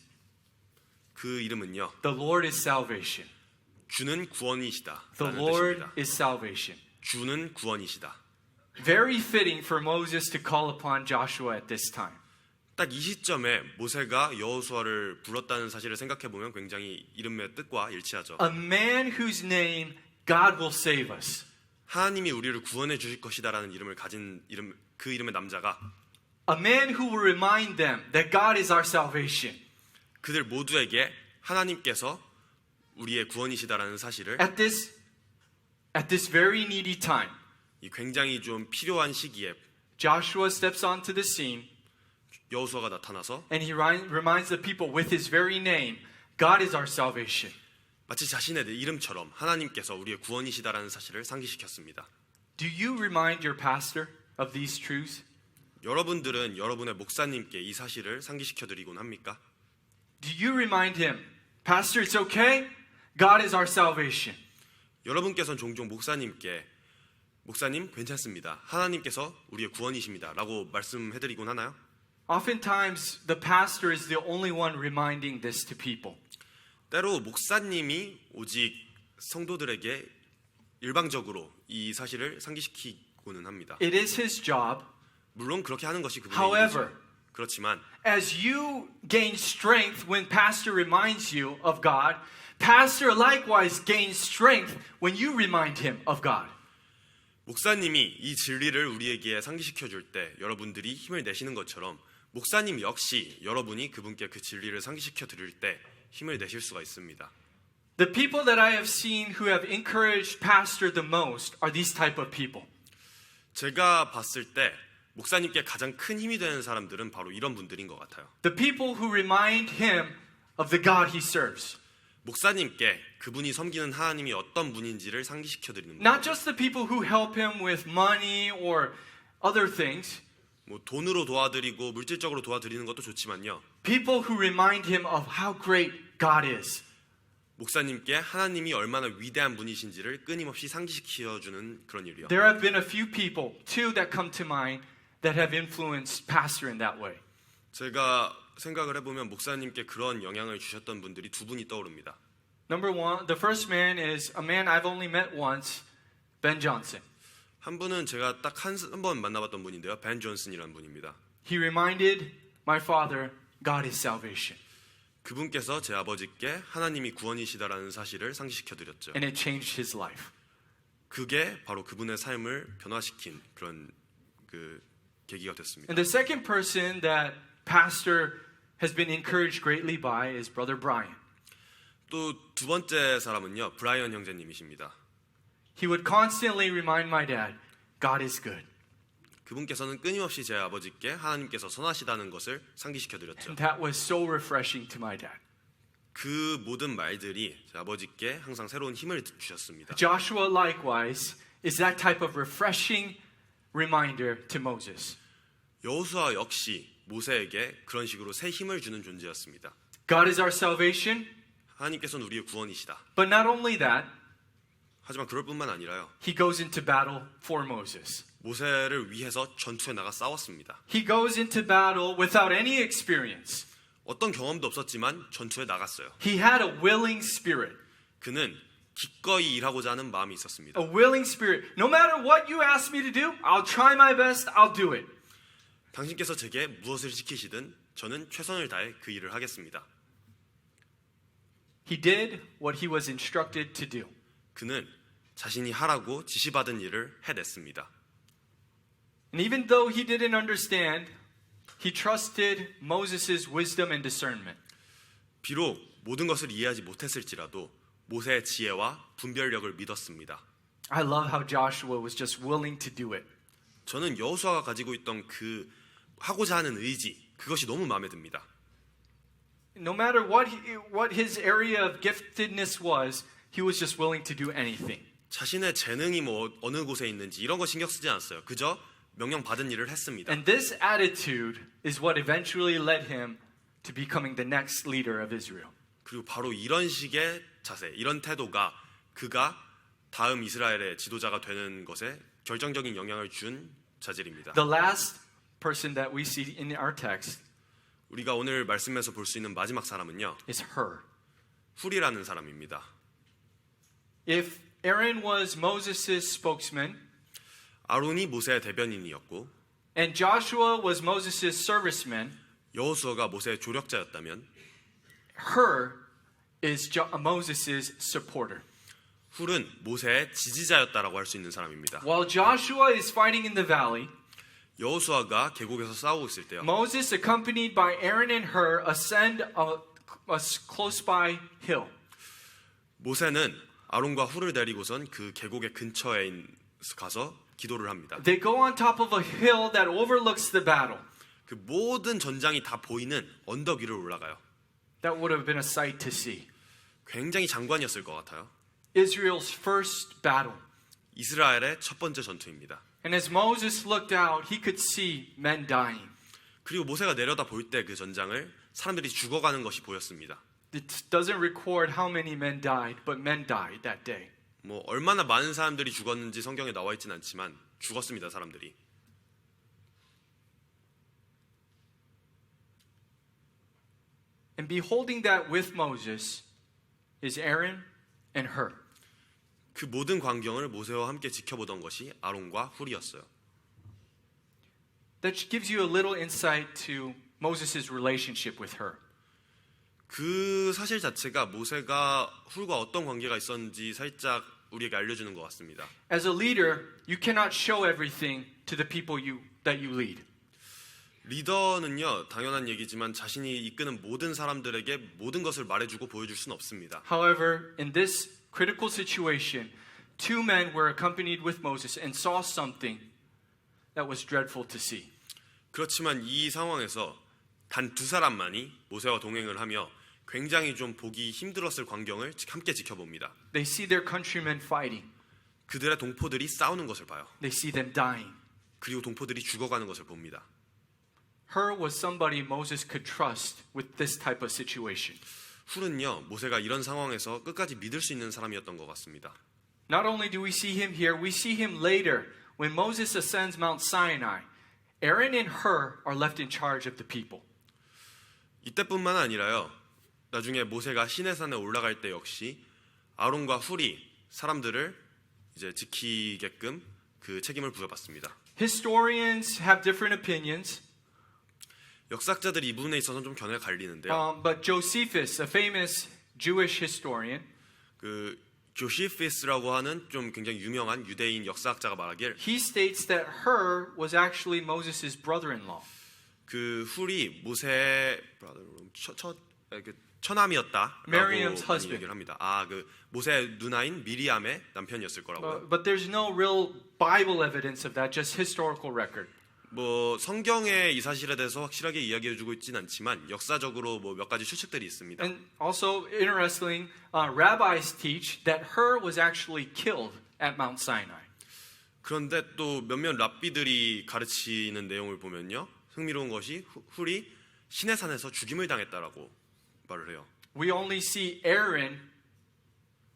그 이름은요.
the Lord is salvation.
주는 구원이시다.
The
라는
Lord
뜻입니다.
is salvation.
주는 구원이시다.
Very fitting for Moses to call upon Joshua at this time.
딱 이 시점에 모세가 여호수아를 불렀다는 사실을 생각해 보면 굉장히 이름의 뜻과 일치하죠.
A man whose name God will save us.
하나님이 우리를 구원해 주실 것이다라는 이름을 가진 그 이름의 남자가
A man who will remind them that God is our salvation.
그들 모두에게 하나님께서 우리의 구원이시다라는 사실을
At this very needy time,
이 굉장히 좀 필요한 시기에
Joshua steps onto the scene
여호수아가 나타나서
and he reminds the people with his very name, God is our salvation.
마치 자신의 이름처럼 하나님께서 우리의 구원이시다라는 사실을 상기시켰습니다.
Do you remind your pastor of these truths?
여러분들은 여러분의 목사님께 이 사실을 상기시켜드리곤 합니까?
Do you remind him, Pastor, it's okay. God is our salvation.
여러분께서는 종종 목사님께 목사님 괜찮습니다. 하나님께서 우리의 구원이십니다. 라고 말씀해드리곤 하나요?
Oftentimes, the pastor is the only one reminding this to people.
때로 목사님이 오직 성도들에게 일방적으로 이 사실을 상기시키고는 합니다.
It is his job.
물론 그렇게 하는 것이 그분의
However,
일이죠. 그렇지만
as you gain strength when pastor reminds you of God, pastor likewise gains strength when you remind him of God.
목사님이 이 진리를 우리에게 상기시켜 줄 때 여러분들이 힘을 내시는 것처럼 목사님 역시 여러분이 그분께 그 진리를 상기시켜 드릴 때 힘을 내실 수가 있습니다.
The people that I have seen who have encouraged pastor the most are these type of people.
제가 봤을 때 목사님께 가장 큰 힘이 되는 사람들은 바로 이런 분들인 것 같아요.
The people who remind him of the God he serves.
목사님께 그분이 섬기는 하나님이 어떤 분인지를 상기시켜 드리는 분.
Not just the people who help him with money or other things.
뭐 돈으로 도와드리고 물질적으로 도와드리는 것도 좋지만요.
People who remind him of how great God is.
목사님께 하나님이 얼마나 위대한 분이신지를 끊임없이 상기시켜 주는 그런 일이요.
There have been a few people, two that come to mind, that have influenced pastor in that way.
제가 생각을 해보면 목사님께 그런 영향을 주셨던 분들이 두 분이 떠오릅니다.
Number one, the first man is a man I've only met once, Ben Johnson.
한 분은 제가 딱 한 번 만나봤던 분인데요. 벤 존슨이라는 분입니다.
He reminded my father, God is salvation.
그분께서 제 아버지께 하나님이 구원이시다라는 사실을 상기시켜 드렸죠.
And it changed his life.
그게 바로 그분의 삶을 변화시킨 그런 그 계기가 됐습니다.
And the second person that pastor has been encouraged greatly by is Brother Brian.
또 두 번째 사람은요. 브라이언 형제님이십니다.
He would constantly remind my dad, God is good.
그분께서는 끊임없이 제 아버지께 하나님께서 선하시다는 것을 상기시켜 드렸죠.
And that was so refreshing to my dad.
그 모든 말들이 제 아버지께 항상 새로운 힘을 주셨습니다.
Joshua likewise is that type of refreshing reminder to Moses.
여호수아 역시 모세에게 그런 식으로 새 힘을 주는 존재였습니다.
God is our salvation,
하나님께서는 우리의 구원이시다.
but not only that,
하지만 그럴 뿐만 아니라요.
he goes into battle for Moses.
모세를 위해서 전투에 나가 싸웠습니다.
He goes into battle without any experience.
어떤 경험도 없었지만 전투에 나갔어요.
He had a willing spirit.
그는 기꺼이 일하고자 하는 마음이 있었습니다.
A willing spirit. No matter what you ask me to do, I'll try my best, I'll do it.
당신께서 제게 무엇을 시키시든 저는 최선을 다해 그 일을 하겠습니다.
He did what he was instructed to do.
그는 자신이 하라고 지시받은 일을 해냈습니다.
And even though he didn't understand, he trusted Moses' wisdom and discernment.
비록 모든 것을 이해하지 못했을지라도 모세의 지혜와 분별력을 믿었습니다.
I love how Joshua was just willing to do it.
저는 여호수아가 가지고 있던 그 하고자 하는 의지, 그것이 너무 마음에 듭니다.
No matter what his area of giftedness was, he was just willing to do anything.
자신의 재능이 뭐 어느 곳에 있는지 이런 거 신경 쓰지 않았어요. 그저 명령 받은 일을 했습니다.
And this attitude is what eventually led him to becoming the next leader of Israel.
그리고 바로 이런 식의 자세, 이런 태도가 그가 다음 이스라엘의 지도자가 되는 것에 결정적인 영향을 준 자질입니다.
The last person that we see in our text
우리가 오늘 말씀에서 볼 수 있는 마지막 사람은요,
is her.
훌이라는 사람입니다.
If Aaron was Moses' spokesman
아론이 모세의 대변인이었고
and Joshua was Moses' serviceman,
여호수아가 모세의 조력자였다면
her is Moses' supporter.
훌은 모세의 지지자였다라고 할 수 있는 사람입니다.
While Joshua is fighting in the valley,
여호수아가 계곡에서 싸우고 있을 때요,
Moses, accompanied by Aaron and her, ascend a close by hill.
모세는 아론과 훌을 데리고선 그 계곡의 근처에 가서 기도를 합니다.
They go on top of a hill that overlooks the battle.
그 모든 전장이 다 보이는 언덕 위를 올라가요.
That would have been a sight to see.
굉장히 장관이었을 것 같아요.
Israel's first battle.
이스라엘의 첫 번째 전투입니다.
And as Moses looked out, he could see men dying.
그리고 모세가 내려다 볼 때 그 전장을 사람들이 죽어가는 것이 보였습니다.
It doesn't record how many men died, but men died that day.
뭐 얼마나 많은 사람들이 죽었는지 성경에 나와 있진 않지만 죽었습니다, 사람들이.
And beholding that with Moses is Aaron and her.
그 모든 광경을 모세와 함께 지켜보던 것이 아론과 훌이었어요.
That gives you a little insight to Moses' relationship with her.
그 사실 자체가 모세가 훌과 어떤 관계가 있었는지 살짝 우리에게 알려주는 것 같습니다.
As a leader, you cannot show everything to the people that you lead.
리더는요, 당연한 얘기지만 자신이 이끄는 모든 사람들에게 모든 것을 말해주고 보여줄 수는 없습니다.
However, in this critical situation, two men were accompanied with Moses and saw something that was dreadful to see.
그렇지만 이 상황에서 단 두 사람만이 모세와 동행을 하며 굉장히 좀 보기 힘들었을 광경을 함께 지켜봅니다.
They see their countrymen fighting.
그들의 동포들이 싸우는 것을 봐요.
They see them dying.
그리고 동포들이 죽어가는 것을 봅니다.
Her was somebody Moses could trust with this type of situation.
훌은요, 모세가 이런 상황에서 끝까지 믿을 수 있는 사람이었던 것 같습니다.
Not only do we see him here, we see him later when Moses ascends Mount Sinai. Aaron and her are left in charge of the people.
이때뿐만 아니라요, 나중에 모세가 시내산에 올라갈 때 역시 아론과 훌이 사람들을 이제 지키게끔 그 책임을 부여받습니다.
Historians have different opinions,
역사학자들이 이 부분에 있어서 좀 견해가 갈리는데요.
but Josephus, a famous Jewish historian,
그 조시피스라고 하는 좀 굉장히 유명한 유대인 역사학자가 말하길
he states that her was actually Moses' brother-in-law.
그 훌이 모세의 처남이었다라고
Miriam's
많이
husband.
얘기를 합니다. 그 모세의 누나인 미리암의 남편이었을 거라고요.
But there's no real Bible evidence of that, just historical record.
뭐 성경에 이 사실에 대해서 확실하게 이야기해주고 있지는 않지만 역사적으로 뭐 몇 가지 추측들이 있습니다.
And also, interestingly, rabbis teach that her was actually killed at Mount Sinai.
그런데 또 몇몇 랍비들이 가르치는 내용을 보면요, 흥미로운 것이 훌이 시내산에서 죽임을 당했다라고 말을 해요.
We only see Aaron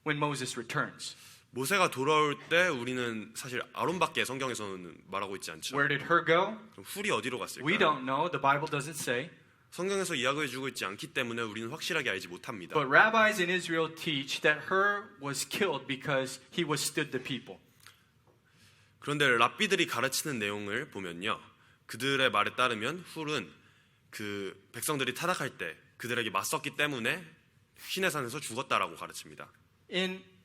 when Moses returns.
모세가 돌아올 때 우리는 사실 아론밖에 성경에서는 말하고 있지 않죠.
Where did her go?
그럼 훌이 어디로
We
갔을까요?
don't know. The Bible doesn't say.
성경에서 이야기해주고 있지 않기 때문에 우리는 확실하게 알지 못합니다.
But rabbis in Israel teach that her was killed because he withstood the people.
그런데 랍비들이 가르치는 내용을 보면요, 그들의 말에 따르면 훌은 그 백성들이 타락할 때 그들에게 맞섰기 때문에 시내산에서 죽었다라고 가르칩니다.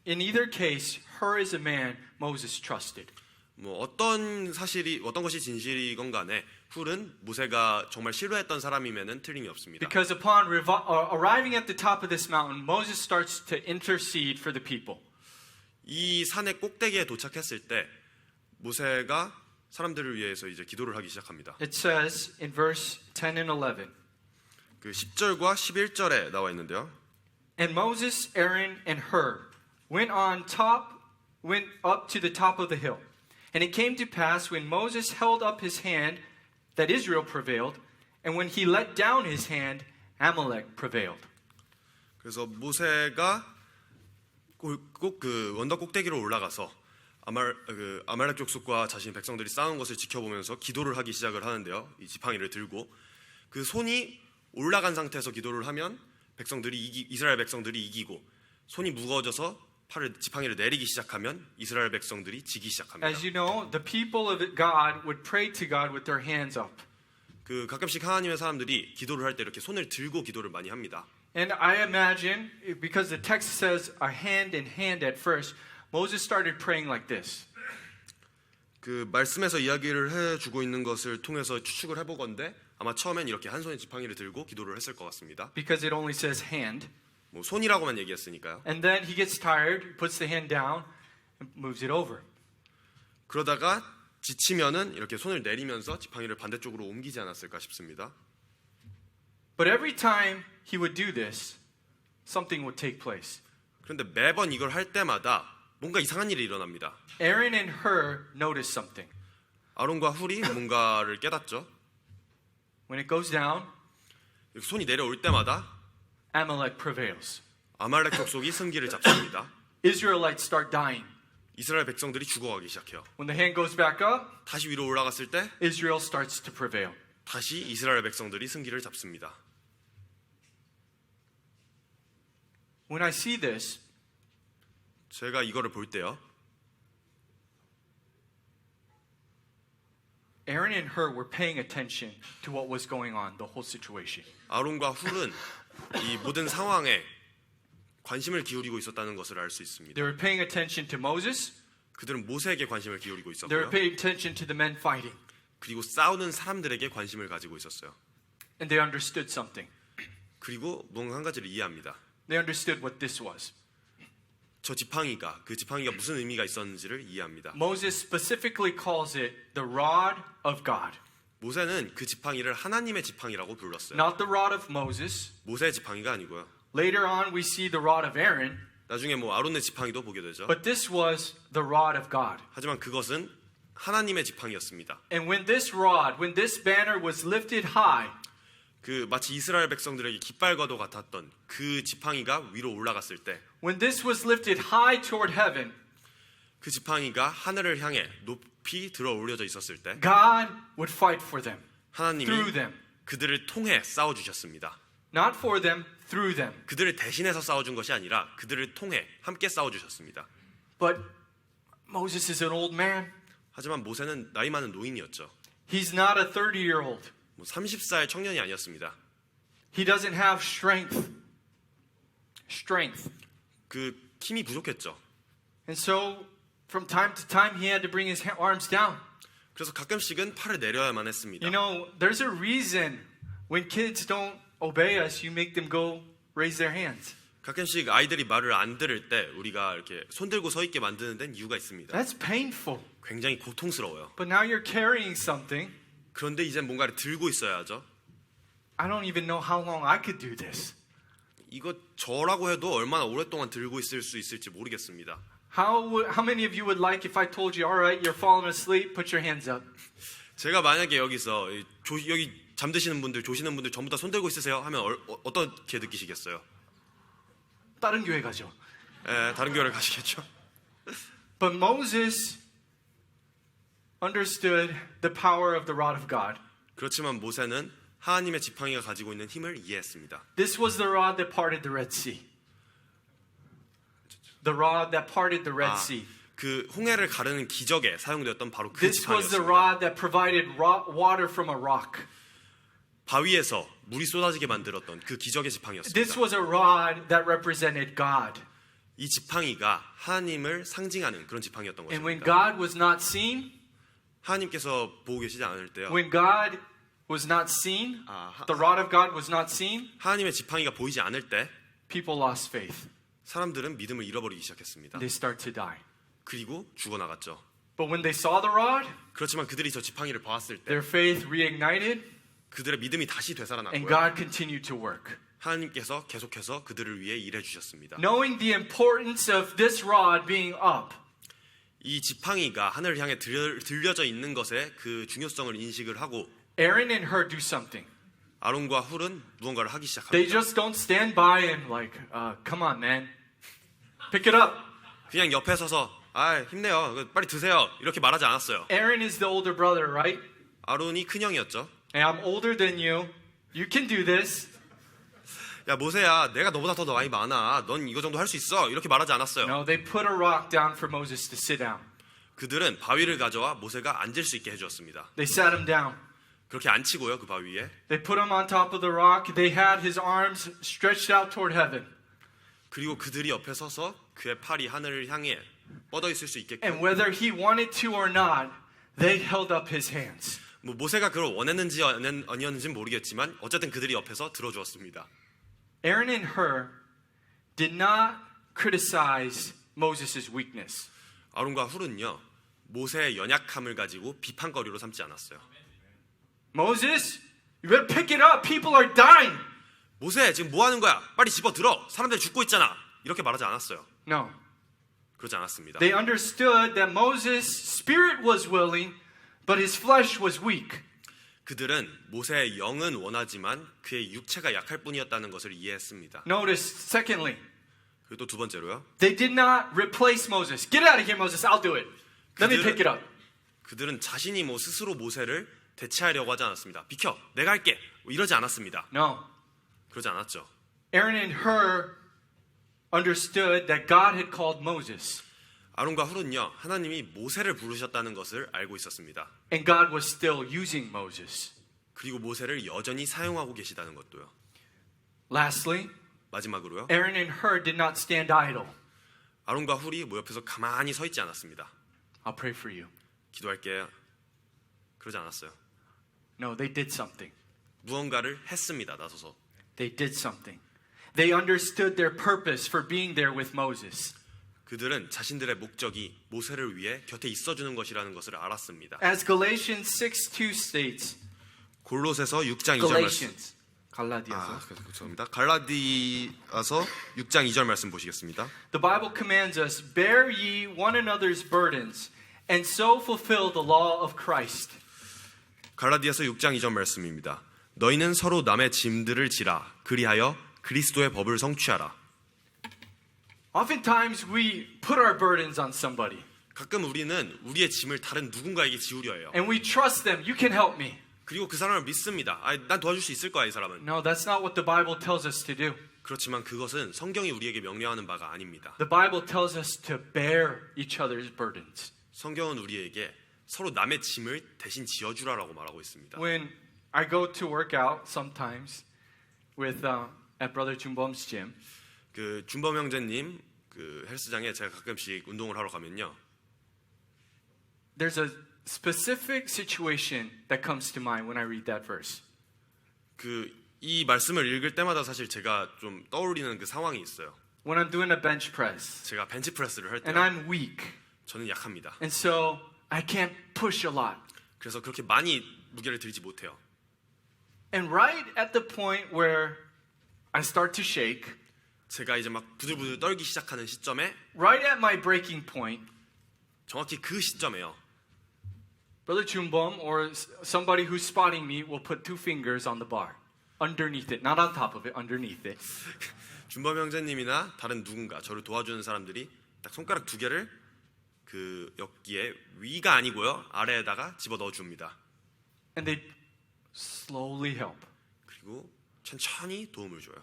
In either case, her is a man Moses trusted.
뭐 어떤 것이 진실이건 간에 훌은 모세가 정말 신뢰했던 사람임에는 틀림이 없습니다.
Because upon arriving at the top of this mountain, Moses starts to intercede for the people.
이 산의 꼭대기에 도착했을 때 모세가 사람들을 위해서 이제 기도를 하기 시작합니다.
It says in verse 10 and 11.
그 10절과 11절에 나와 있는데요.
And Moses, Aaron, and Hur went up to the top of the hill. And it came to pass when Moses held up his hand that Israel prevailed, and when he let down his hand, Amalek prevailed.
그래서 모세가 꼭 그 언덕 꼭대기로 올라가서 아말렉 족속과 자신 백성들이 싸우는 것을 지켜보면서 기도를 하기 시작을 하는데요. 이 지팡이를 들고 그 손이 올라간 상태에서 기도를 하면 이스라엘 백성들이 이기고 손이 무거워져서 지팡이를 내리기 시작하면 이스라엘 백성들이 지기 시작합니다.
As you know, the people of God would pray to God with their hands up.
그 가끔씩 하나님의 사람들이 기도를 할 때 이렇게 손을 들고 기도를 많이 합니다.
And I imagine, because the text says a hand in hand at first, Moses started praying like this.
그 말씀에서 이야기를 해주고 있는 것을 통해서 추측을 해보건대 아마 처음엔 이렇게 한 손에 지팡이를 들고 기도를 했을 것 같습니다.
Because it only says hand.
뭐 손이라고만 얘기했으니까요.
And then he gets tired, puts the hand down, and moves it over.
그러다가 지치면은 이렇게 손을 내리면서 지팡이를 반대쪽으로 옮기지 않았을까 싶습니다.
But every time he would do this, something would take place.
그런데 매번 이걸 할 때마다 뭔가 이상한 일이 일어납니다.
Aaron and Hur noticed something.
아론과 훌이 뭔가를 깨닫죠.
When it goes down,
손이 내려올 때마다
Amalek prevails.
아말렉 족속이 승기를 잡습니다.
Israelites start dying.
이스라엘 백성들이 죽어가기 시작해요.
When the hand goes back up,
다시 위로 올라갔을 때
Israel starts to prevail.
다시 이스라엘 백성들이 승기를 잡습니다.
When I see this,
제가 이거를 볼 때요.
Aaron and Hur were paying attention to what was going on, the whole situation.
아론과 훌은 이 모든 상황에 관심을 기울이고 있었다는 것을 알 수 있습니다.
They were paying attention to Moses.
그들은 모세에게 관심을 기울이고
They were
있었고요.
paying attention to the men fighting.
그리고 싸우는 사람들에게 관심을 가지고 있었어요.
And they understood something.
그리고 뭔가 한 가지를 이해합니다.
They understood what this was.
그 지팡이가 무슨 의미가 있었는지를 이해합니다.
Moses specifically calls it the rod of God.
모세는 그 지팡이를 하나님의 지팡이라고 불렀어요.
Not the rod of Moses.
모세의 지팡이가 아니고요.
Later on we see the rod of Aaron.
나중에 아론의 지팡이도 보게 되죠.
But this was the rod of God.
하지만 그것은 하나님의 지팡이였습니다.
And when this banner was lifted high,
그 마치 이스라엘 백성들에게 깃발과도 같았던 그 지팡이가 위로 올라갔을 때,
when this was lifted high toward heaven,
그 지팡이가 하늘을 향해 높이 들어 올려져 있었을 때,
God would fight for them,
하나님이
through them.
그들을 통해 싸워 주셨습니다.
Not for them, through them.
그들을 대신해서 싸워 준 것이 아니라 그들을 통해 함께 싸워 주셨습니다.
But Moses is an old man.
하지만 모세는 나이 많은 노인이었죠.
He's not a 30-year-old.
30살 청년이 아니었습니다.
He doesn't have strength.
그 힘이 부족했죠.
And so, from time to time, he had to bring his arms down.
그래서 가끔씩은 팔을 내려야만 했습니다.
You know, there's a reason when kids don't obey us, you make them go raise their hands.
가끔씩 아이들이 말을 안 들을 때 우리가 이렇게 손 들고 서 있게 만드는 데는 이유가 있습니다.
That's painful.
굉장히 고통스러워요.
But now you're carrying something.
그런데 이제 뭔가를 들고 있어야죠.
I don't even know how long I could do this.
이거 저라고 해도 얼마나 오랫동안 들고 있을 수 있을지 모르겠습니다.
How many of you would like if I told you, all right, you're falling asleep, put your hands up?
제가 만약에 여기서 여기 잠드시는 분들, 조시는 분들 전부 다 손 들고 있으세요 하면 어떻게 느끼시겠어요?
다른 교회 가죠.
다른 교회를 가시겠죠.
But Moses understood the power of the rod of God.
그렇지만 모세는 하나님의 지팡이가 가지고 있는 힘을 이해했습니다.
This was the rod that parted the Red Sea. The rod that parted the Red Sea.
그 홍해를 가르는 기적에 사용되었던 바로 그
This was the
지팡이였습니다.
rod that provided water from a rock.
바위에서 물이 쏟아지게 만들었던 그 기적의
This
지팡이였습니다.
was a rod that represented God.
이 지팡이가 하나님을 상징하는 그런 지팡이였던
And when
것입니다.
God was not seen,
하나님께서 보고 계시지 않을 때요.
when God was not seen, the rod of God was not seen,
하나님의 지팡이가 보이지 않을 때
people lost faith.
사람들은 믿음을 잃어버리기 시작했습니다.
They start to die.
그리고 죽어나갔죠.
But when they saw the rod,
그렇지만 그들이 저 지팡이를 보았을 때
their faith reignited
그들의 믿음이 다시
and
되살아났고요.
God continued to work.
하나님께서 계속해서 그들을 위해 일해 주셨습니다.
Knowing the importance of this rod being up,
이 지팡이가 하늘을 향해 들려져 있는 것의 그 중요성을 인식을 하고
Aaron and Hur do something.
아론과 훌은 무언가를 하기
They
시작합니다.
just don't stand by and like, come on, man. Pick it up.
그냥 옆에 서서 아 힘내요. 빨리 드세요. 이렇게 말하지 않았어요.
Aaron is the older brother, right?
아론이 큰형이었죠.
Hey, I'm older than you. You can do this.
야 모세야 내가 너보다 더 나이 많아. 넌 이거 정도 할 수 있어. 이렇게 말하지 않았어요.
No, they put a rock down for Moses to sit down.
그들은 바위를 가져와 모세가 앉을 수 있게 해주었습니다.
They sat him down.
그렇게 앉히고요 그 바위 위에.
They put him on top of the rock. They had his arms stretched out toward heaven.
그리고 그들이 옆에 서서 그의 팔이 하늘을 향해 뻗어 있을 수 있게끔.
And whether he wanted to or not, they held up his hands.
뭐 모세가 그걸 원했는지 아니었는지는 모르겠지만 어쨌든 그들이 옆에서 들어주었습니다.
Aaron and Hur did not criticize Moses' weakness.
아론과 훌은요 모세의 연약함을 가지고 비판거리로 삼지 않았어요.
Moses, you better pick it up. People are dying.
모세 지금 뭐 하는 거야? 빨리 집어 들어. 사람들 죽고 있잖아. 이렇게 말하지 않았어요.
No.
그러지 않았습니다.
They understood that Moses' spirit was willing, but his flesh was weak.
그들은 모세의 영은 원하지만 그의 육체가 약할 뿐이었다는 것을 이해했습니다.
Notice, secondly,
그리고 또 두 번째로요.
they did not replace Moses. Get out of here, Moses. I'll do it. Let me pick it up.
그들은 자신이 뭐 스스로 모세를 대체하려고 하지 않았습니다. 비켜, 내가 할게. 뭐 이러지 않았습니다.
No.
그러지 않았죠.
Aaron and Hur understood that God had called Moses,
아론과 훌은요 하나님이 모세를 부르셨다는 것을 알고 있었습니다.
and God was still using Moses.
그리고 모세를 여전히 사용하고 계시다는 것도요.
Lastly,
마지막으로요.
Aaron and Hur did not stand idle.
아론과 훌이 뭐 옆에서 가만히 서 있지 않았습니다.
I'll pray for you.
기도할게요. 그러지 않았어요.
No, they did something.
무언가를 했습니다. 나서서.
They did something. They understood their purpose for being there with Moses.
그들은 자신들의 목적이 모세를 위해 곁에 있어주는 것이라는 것을 알았습니다.
As Galatians 6:2 states,
골로새서 6장 2절 말씀.
Galatians, 갈라디아서.
죄송합니다. 갈라디아서 6장 2절 말씀 보시겠습니다.
The Bible commands us, bear ye one another's burdens, and so fulfill the law of Christ.
갈라디아서 6장 2절 말씀입니다. 너희는 서로 남의 짐들을 지라 그리하여 그리스도의 법을 성취하라.
Oftentimes we put our burdens on somebody,
가끔 우리는 우리의 짐을 다른 누군가에게 지우려 해요.
and we trust them. You can help me.
그리고 그 사람을 믿습니다. 난 도와줄 수 있을 거야 이 사람은.
No, that's not what the Bible tells us to do.
그렇지만 그것은 성경이 우리에게 명령하는 바가 아닙니다.
The Bible tells us to bear each other's burdens.
성경은 우리에게 서로 남의 짐을 대신 지어주라라고 말하고 있습니다.
When I go to work out sometimes with at Brother Jumbom's gym,
그 준범 형제님 그 헬스장에 제가 가끔씩 운동을 하러 가면요.
there's a specific situation that comes to mind when I read that verse.
그 이 말씀을 읽을 때마다 사실 제가 좀 떠올리는 그 상황이 있어요.
When I'm doing a bench press
제가 벤치프레스를 할 때
and I'm weak,
저는 약합니다.
and so I can't push a lot.
그래서 그렇게 많이 무게를 들지 못해요.
And right at the point where I start to shake,
제가 이제 막 부들부들 떨기 시작하는 시점에
right at my breaking point,
정확히 그 시점에요.
Brother Jumbom or somebody who's spotting me will put 2 fingers on the bar, underneath it, not on top of it, underneath it.
준범 형제님이나 다른 누군가 저를 도와주는 사람들이 딱 손가락 2개를 그 역기에 위가 아니고요 아래에다가 집어 넣어 줍니다.
And they slowly help.
그리고 천천히 도움을 줘요.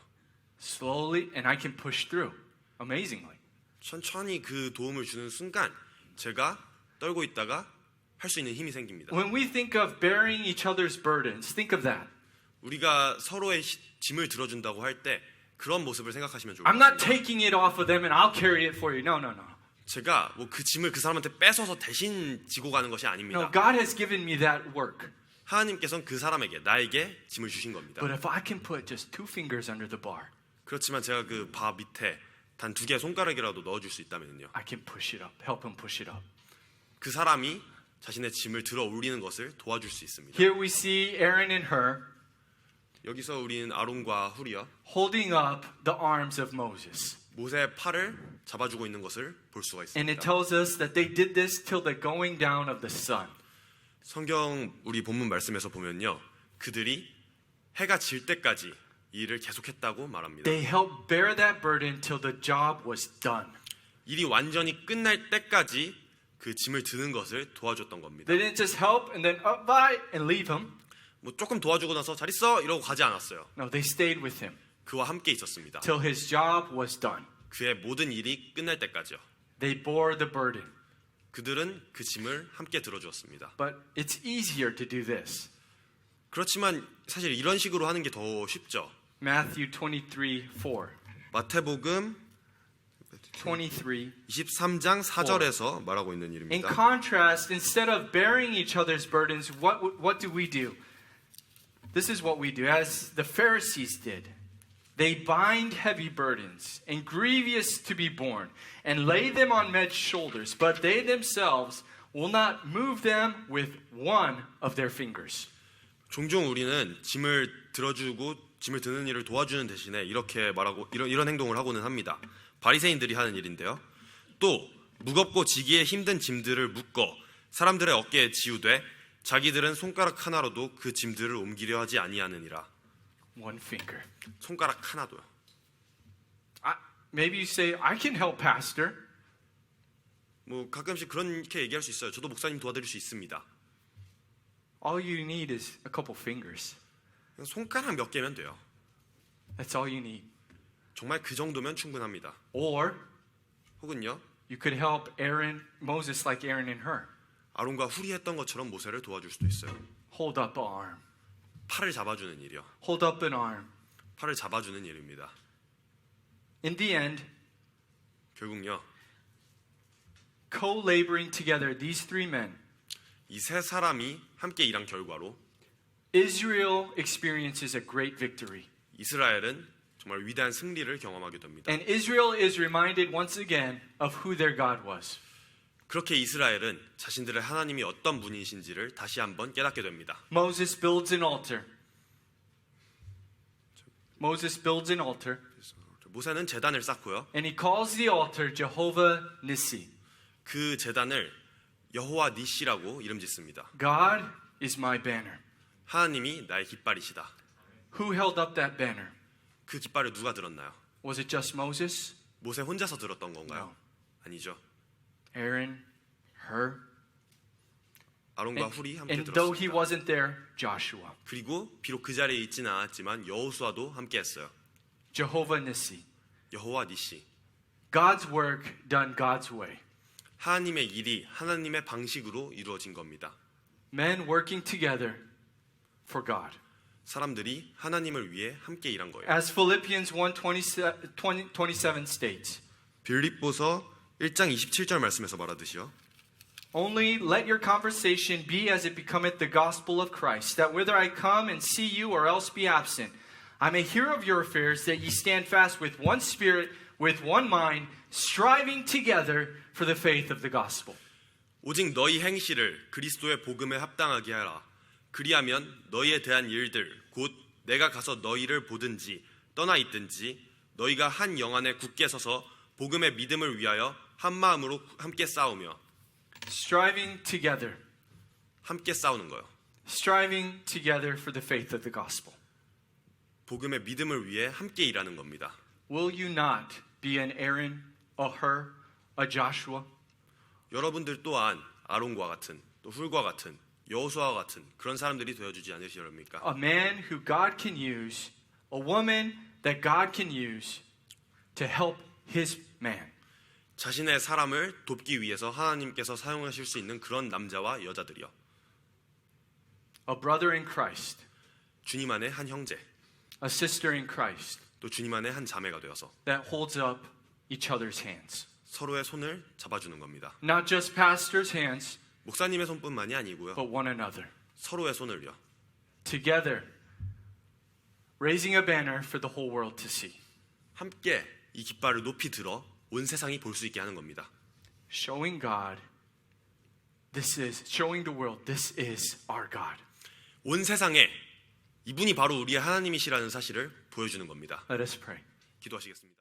Slowly, and I can push through. Amazingly.
천천히 그 도움을 주는 순간 제가 떨고 있다가 할 수 있는 힘이 생깁니다.
When we think of bearing each other's burdens, think of that.
우리가 서로의 짐을 들어준다고 할 때 그런 모습을 생각하시면
I'm not
좋겠습니다.
taking it off of them and I'll carry it for you. No, no, no.
제가 뭐 그 짐을 그 사람한테 뺏어서 대신 지고 가는 것이
No,
아닙니다.
God has given me that work.
하나님께서는 그 사람에게 나에게 짐을 주신 겁니다.
But if I can put just 2 fingers under the bar,
그렇지만 제가 그 바 밑에 단 2개의 손가락이라도 넣어줄 수 있다면요.
I can push it up, help him push it up.
그 사람이 자신의 짐을 들어 올리는 것을 도와줄 수 있습니다.
Here we see Aaron and Hur
여기서 우리는 아론과 훌이요
holding up the arms of Moses.
모세의 팔을 잡아주고 있는 것을 볼 수가
And it
있습니다.
tells us that they did this till the going down of the sun.
성경 우리 본문 말씀에서 보면요. 그들이 해가 질 때까지 이 일을 계속했다고 말합니다.
They helped bear that burden till the job was done.
일이 완전히 끝날 때까지 그 짐을 드는 것을 도와줬던 겁니다.
They didn't just help and then bye and leave him.
뭐 조금 도와주고 나서 잘 있어 이러고 가지 않았어요.
No, they stayed with him
그와 함께 있었습니다.
till his job was done.
그의 모든 일이 끝날 때까지요.
They bore the burden.
그들은 그 짐을 함께 들어주었습니다.
But it's easier to do this.
그렇지만 사실 이런 식으로 하는 게 더 쉽죠.
Matthew 23:4.
마태복음
23.
23장 4절에서 말하고 있는
In
일입니다.
contrast, instead of bearing each other's burdens, what do we do? This is what we do, as the Pharisees did. They bind heavy burdens and grievous to be borne, and lay them on men's shoulders, but they themselves will not move them with one of their fingers.
종종 우리는 짐을 들어주고 짐을 드는 일을 도와주는 대신에 이렇게 말하고 이런 행동을 하고는 합니다. 바리새인들이 하는 일인데요. 또 무겁고 지기에 힘든 짐들을 묶어 사람들의 어깨에 지우되 자기들은 손가락 하나로도 그 짐들을 옮기려 하지 아니하느니라.
One finger.
손가락 하나도요.
Maybe you say, I can help, Pastor.
뭐 가끔씩 그렇게 얘기할 수 있어요. 저도 목사님 도와드릴 수 있습니다.
All you need is a couple fingers.
그냥 손가락 몇 개면 돼요.
That's all you need.
정말 그 정도면 충분합니다.
Or
혹은요.
you could help Moses like Aaron and her.
아론과 훌이 했던 것처럼 모세를 도와줄 수도 있어요.
Hold up an arm.
팔을 잡아주는 일이요.
Hold up an arm.
팔을 잡아주는 일입니다.
In the end,
결국요.
co-laboring together, these three men,
이 세 사람이 함께 일한 결과로
Israel experiences a great victory.
이스라엘은 정말 위대한 승리를 경험하게 됩니다.
And Israel is reminded once again of who their God was.
그렇게 이스라엘은 자신들의 하나님이 어떤 분이신지를 다시 한번 깨닫게 됩니다.
Moses builds an altar. Moses builds an altar,
모세는 제단을 쌓고요.
and he calls the altar Jehovah Nissi.
그 제단을 여호와 니시라고 이름 짓습니다.
God is my banner.
하나님이 나의 깃발이시다.
Who held up that banner?
그 깃발을 누가 들었나요?
Was it just Moses?
모세 혼자서 들었던 건가요? 아니죠.
Aaron, her.
아론과 훌이 함께
And though he
들었습니다.
wasn't there, Joshua.
그리고 비록 그 자리에 있지는 않았지만 여호수아도 함께 했어요.
Jehovah Nissi.
여호와 니시.
God's work done God's way.
하나님의 일이 하나님의 방식으로 이루어진 겁니다.
Men working together for God.
사람들이 하나님을 위해 함께 일한 거예요.
As Philippians 1:27 states,
빌립보서 1장 27절 말씀에서 말하듯이요.
only let your conversation be as it becometh the gospel of Christ, that whether I come and see you or else be absent, I may hear of your affairs, that ye stand fast with one spirit, with one mind, striving together for the faith of the gospel.
오직 너희 행실을 그리스도의 복음에 합당하게 하라. 그리하면 너희에 대한 일들 곧 내가 가서 너희를 보든지 떠나 있든지 너희가 한 영 안에 굳게 서서 복음의 믿음을 위하여 한 마음으로 함께 싸우며
Striving together.
함께 싸우는 거예요.
Striving together for the faith of the gospel.
복음의 믿음을 위해 함께 일하는 겁니다.
Will you not be an Aaron, a Hur, a Joshua?
여러분들 또한 아론과 같은 또 훌과 같은 여호수아와 같은 그런 사람들이 되어주지 않으시렵니까?
A man who God can use, a woman that God can use to help his man.
자신의 사람을 돕기 위해서 하나님께서 사용하실 수 있는 그런 남자와 여자들이요.
A brother in Christ,
주님 안에 한 형제,
a sister in Christ
또 주님 안에 한 자매가 되어서
that holds up each other's hands.
서로의 손을 잡아주는 겁니다.
Not just pastors' hands,
목사님의 손뿐만이 아니고요.
but one another.
서로의 손을요.
Together, raising a banner for the whole world to see.
함께 이 깃발을 높이 들어 온 세상이 볼 수 있게 하는 겁니다.
Showing God, showing the world, this is our God.
온 세상에 이분이 바로 우리의 하나님이시라는 사실을 보여주는 겁니다.
Let us pray.
기도하시겠습니다.